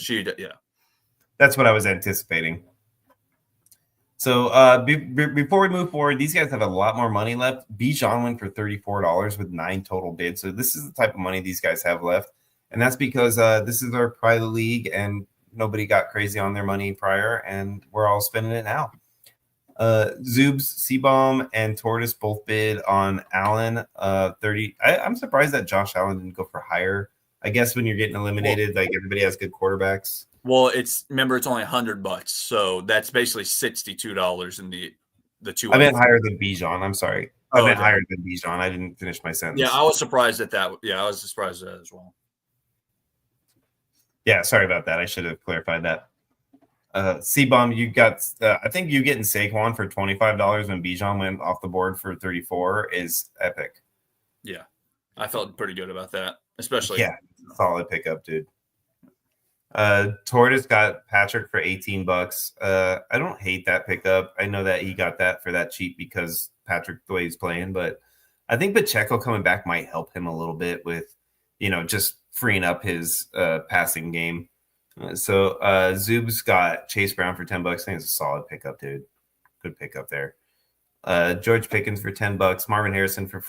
that's what I was anticipating. So before we move forward, these guys have a lot more money left. Bijan went for $34 with 9 total bids. So this is the type of money these guys have left. And that's because this is our private league and nobody got crazy on their money prior, and we're all spending it now. Zoobs, C-Bomb, and Tortoise both bid on Allen. 30. I'm surprised that Josh Allen didn't go for higher. I guess when you're getting eliminated, like everybody has good quarterbacks. Well, remember it's only $100, so that's basically $62 in the two. I meant higher than Bijan. I'm sorry. I meant okay. higher than Bijan. I didn't finish my sentence. Yeah, I was surprised at that. Yeah, I was surprised at that as well. Yeah, sorry about that. I should have clarified that. C-Bomb, you got, I think you getting Saquon for $25 when Bijan went off the board for 34 is epic. Yeah, I felt pretty good about that, especially. Yeah, solid pickup, dude. Tortoise got Patrick for $18. I don't hate that pickup. I know that he got that for that cheap because Patrick, the way he's playing, but I think Pacheco coming back might help him a little bit with, just freeing up his passing game. So Zoob's got Chase Brown for $10. I think it's a solid pickup, dude. Good pickup there. George Pickens for $10. Marvin Harrison for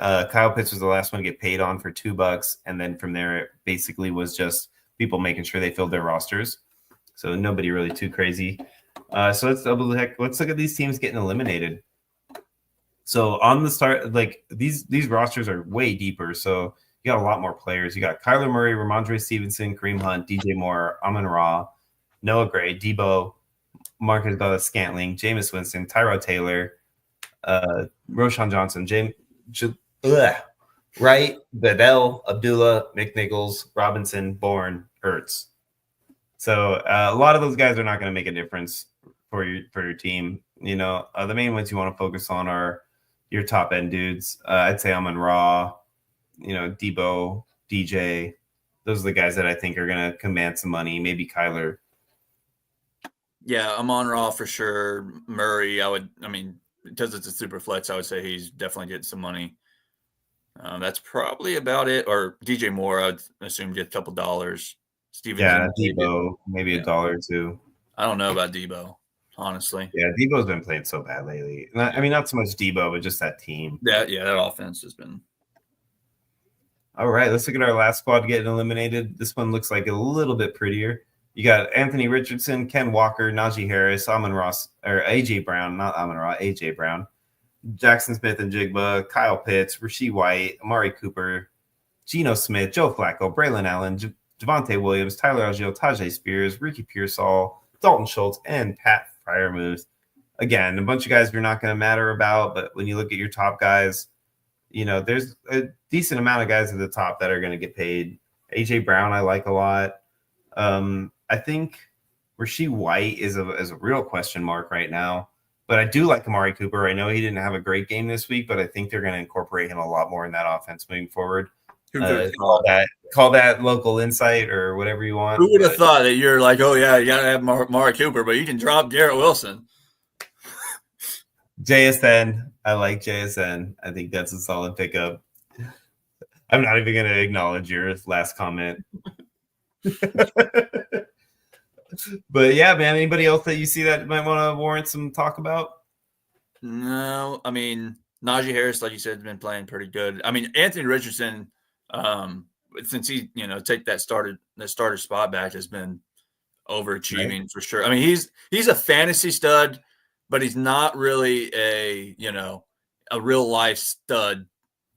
$4. Kyle Pitts was the last one to get paid on for $2. And then from there, it basically was just people making sure they filled their rosters. So nobody really too crazy. So let's look at these teams getting eliminated. So on the start, like these rosters are way deeper. So you got a lot more players. You got Kyler Murray, Ramondre Stevenson, Kareem Hunt, DJ Moore, Amon-Ra, Noah Gray, Debo, Marcus Scantling, Jameis Winston, Tyrod Taylor, Roshan Johnson, Wright, Bedell, Abdullah, McNichols, Robinson, Bourne, Ertz. So a lot of those guys are not going to make a difference for your team. The main ones you want to focus on are your top end dudes. I'd say Amon-Ra, Debo, DJ. Those are the guys that I think are going to command some money. Maybe Kyler. Yeah, Amon-Ra for sure. Murray, because it's a super flex, I would say he's definitely getting some money. That's probably about it. Or DJ Moore, I'd assume get a couple dollars. Stevenson, Debo, maybe $1 or $2. I don't know about Debo, honestly. Yeah, Debo's been playing so bad lately. Not so much Debo, but just that team. Yeah, that offense has been. All right, let's look at our last squad getting eliminated. This one looks like a little bit prettier. You got Anthony Richardson, Ken Walker, Najee Harris, AJ Brown, not Amon-Ra, AJ Brown, Jackson Smith and Jigba, Kyle Pitts, Rasheed White, Amari Cooper, Geno Smith, Joe Flacco, Braylon Allen, Javonte Williams, Tyler Algier, Tajay Spears, Ricky Pearsall, Dalton Schultz, and Pat Freiermuth. Again, a bunch of guys you're not going to matter about, but when you look at your top guys, there's a decent amount of guys at the top that are going to get paid. AJ Brown, I like a lot. I think Rasheed White is a real question mark right now, but I do like Amari Cooper. I know he didn't have a great game this week, but I think they're going to incorporate him a lot more in that offense moving forward. Call that local insight or whatever you want. Who would have thought that you're like, oh yeah, you got to have Amari Cooper, but you can drop Garrett Wilson. JSN. I like JSN. I think that's a solid pickup. I'm not even going to acknowledge your last comment. But yeah, man, anybody else that you see that might want to warrant some talk about? No, Najee Harris, like you said, has been playing pretty good. Anthony Richardson, since he, take that starter spot back, has been overachieving for sure. He's a fantasy stud, but he's not really a real life stud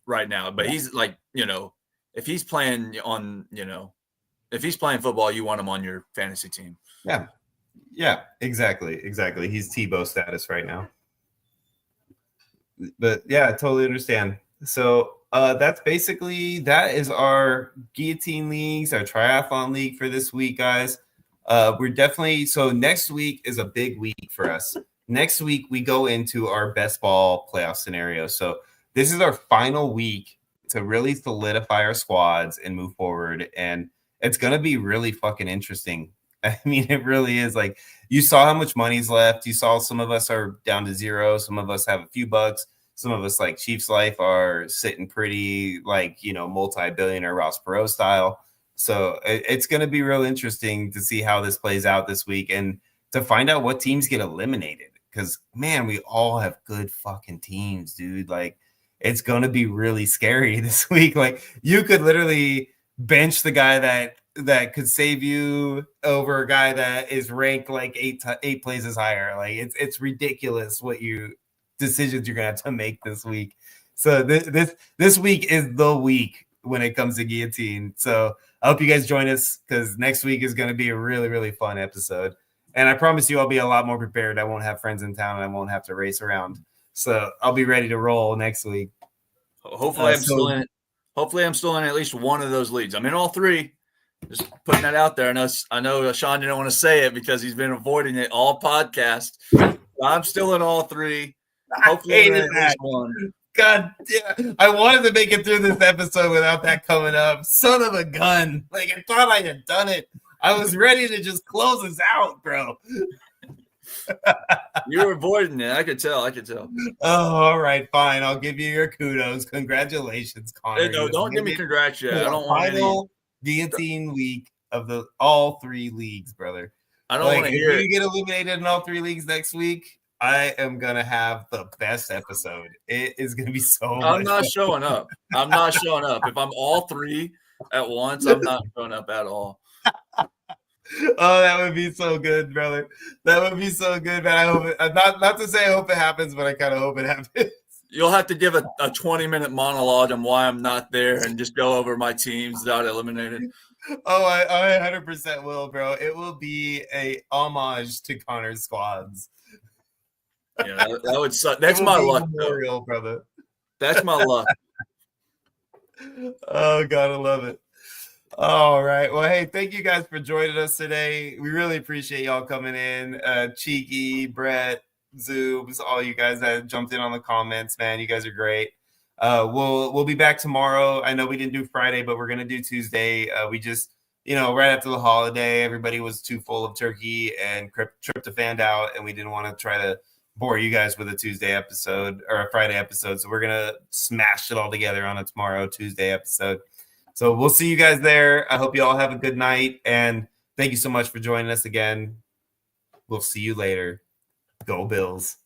right now. But he's like, if he's playing if he's playing football, you want him on your fantasy team. Yeah, exactly. He's Tebow status right now. But yeah, I totally understand. So that is our Guillotine leagues, our triathlon league for this week, guys. So next week is a big week for us. Next week, we go into our best ball playoff scenario. So this is our final week to really solidify our squads and move forward. And it's going to be really fucking interesting. It really is. Like, you saw how much money's left. You saw some of us are down to zero. Some of us have a few bucks. Some of us, like Chiefs Life, are sitting pretty, multi-billionaire Ross Perot style. So it's going to be real interesting to see how this plays out this week and to find out what teams get eliminated. Because, man, we all have good fucking teams, dude. Like, it's going to be really scary this week. Like, you could literally bench the guy that that could save you over a guy that is ranked like eight places higher. Like it's ridiculous what decisions you're gonna have to make this week. So this week is the week when it comes to Guillotine. So I hope you guys join us because next week is going to be a really, really fun episode. And I promise you I'll be a lot more prepared. I won't have friends in town and I won't have to race around. So I'll be ready to roll next week. Hopefully I'm still in it. Hopefully I'm still in at least one of those leagues. I'm in all three. Just putting that out there. I know Sean didn't want to say it because he's been avoiding it all podcast. I'm still in all three. Hopefully I'm in at least one. God damn. I wanted to make it through this episode without that coming up. Son of a gun. Like, I thought I had done it. I was ready to just close this out, bro. You were avoiding it. I could tell. Oh, all right, fine. I'll give you your kudos. Congratulations, Connor. Hey, no, don't give me congrats yet. I don't want final Guillotine week of all three leagues, brother. I don't want to hear it. If you get eliminated in all three leagues next week, I am going to have the best episode. It is going to be so much I'm not showing up. If I'm all three at once, I'm not showing up at all. Oh, that would be so good, brother. That would be so good, man. I hope it, not to say I hope it happens, but I kind of hope it happens. You'll have to give a 20-minute monologue on why I'm not there and just go over my teams that I eliminated. Oh, I 100% will, bro. It will be a homage to Connor's squads. Yeah, that would suck. That's my luck, memorial, brother. That's my luck. Oh, God, I love it. All right. Well, hey, thank you guys for joining us today. We really appreciate y'all coming in. Cheeky, Brett, Zoobs, all you guys that jumped in on the comments, man. You guys are great. We'll be back tomorrow. I know we didn't do Friday, but we're gonna do Tuesday. We just, right after the holiday, everybody was too full of turkey and tryptophan out, and we didn't want to try to bore you guys with a Tuesday episode or a Friday episode. So we're gonna smash it all together on a tomorrow Tuesday episode. So we'll see you guys there. I hope you all have a good night. And thank you so much for joining us again. We'll see you later. Go Bills.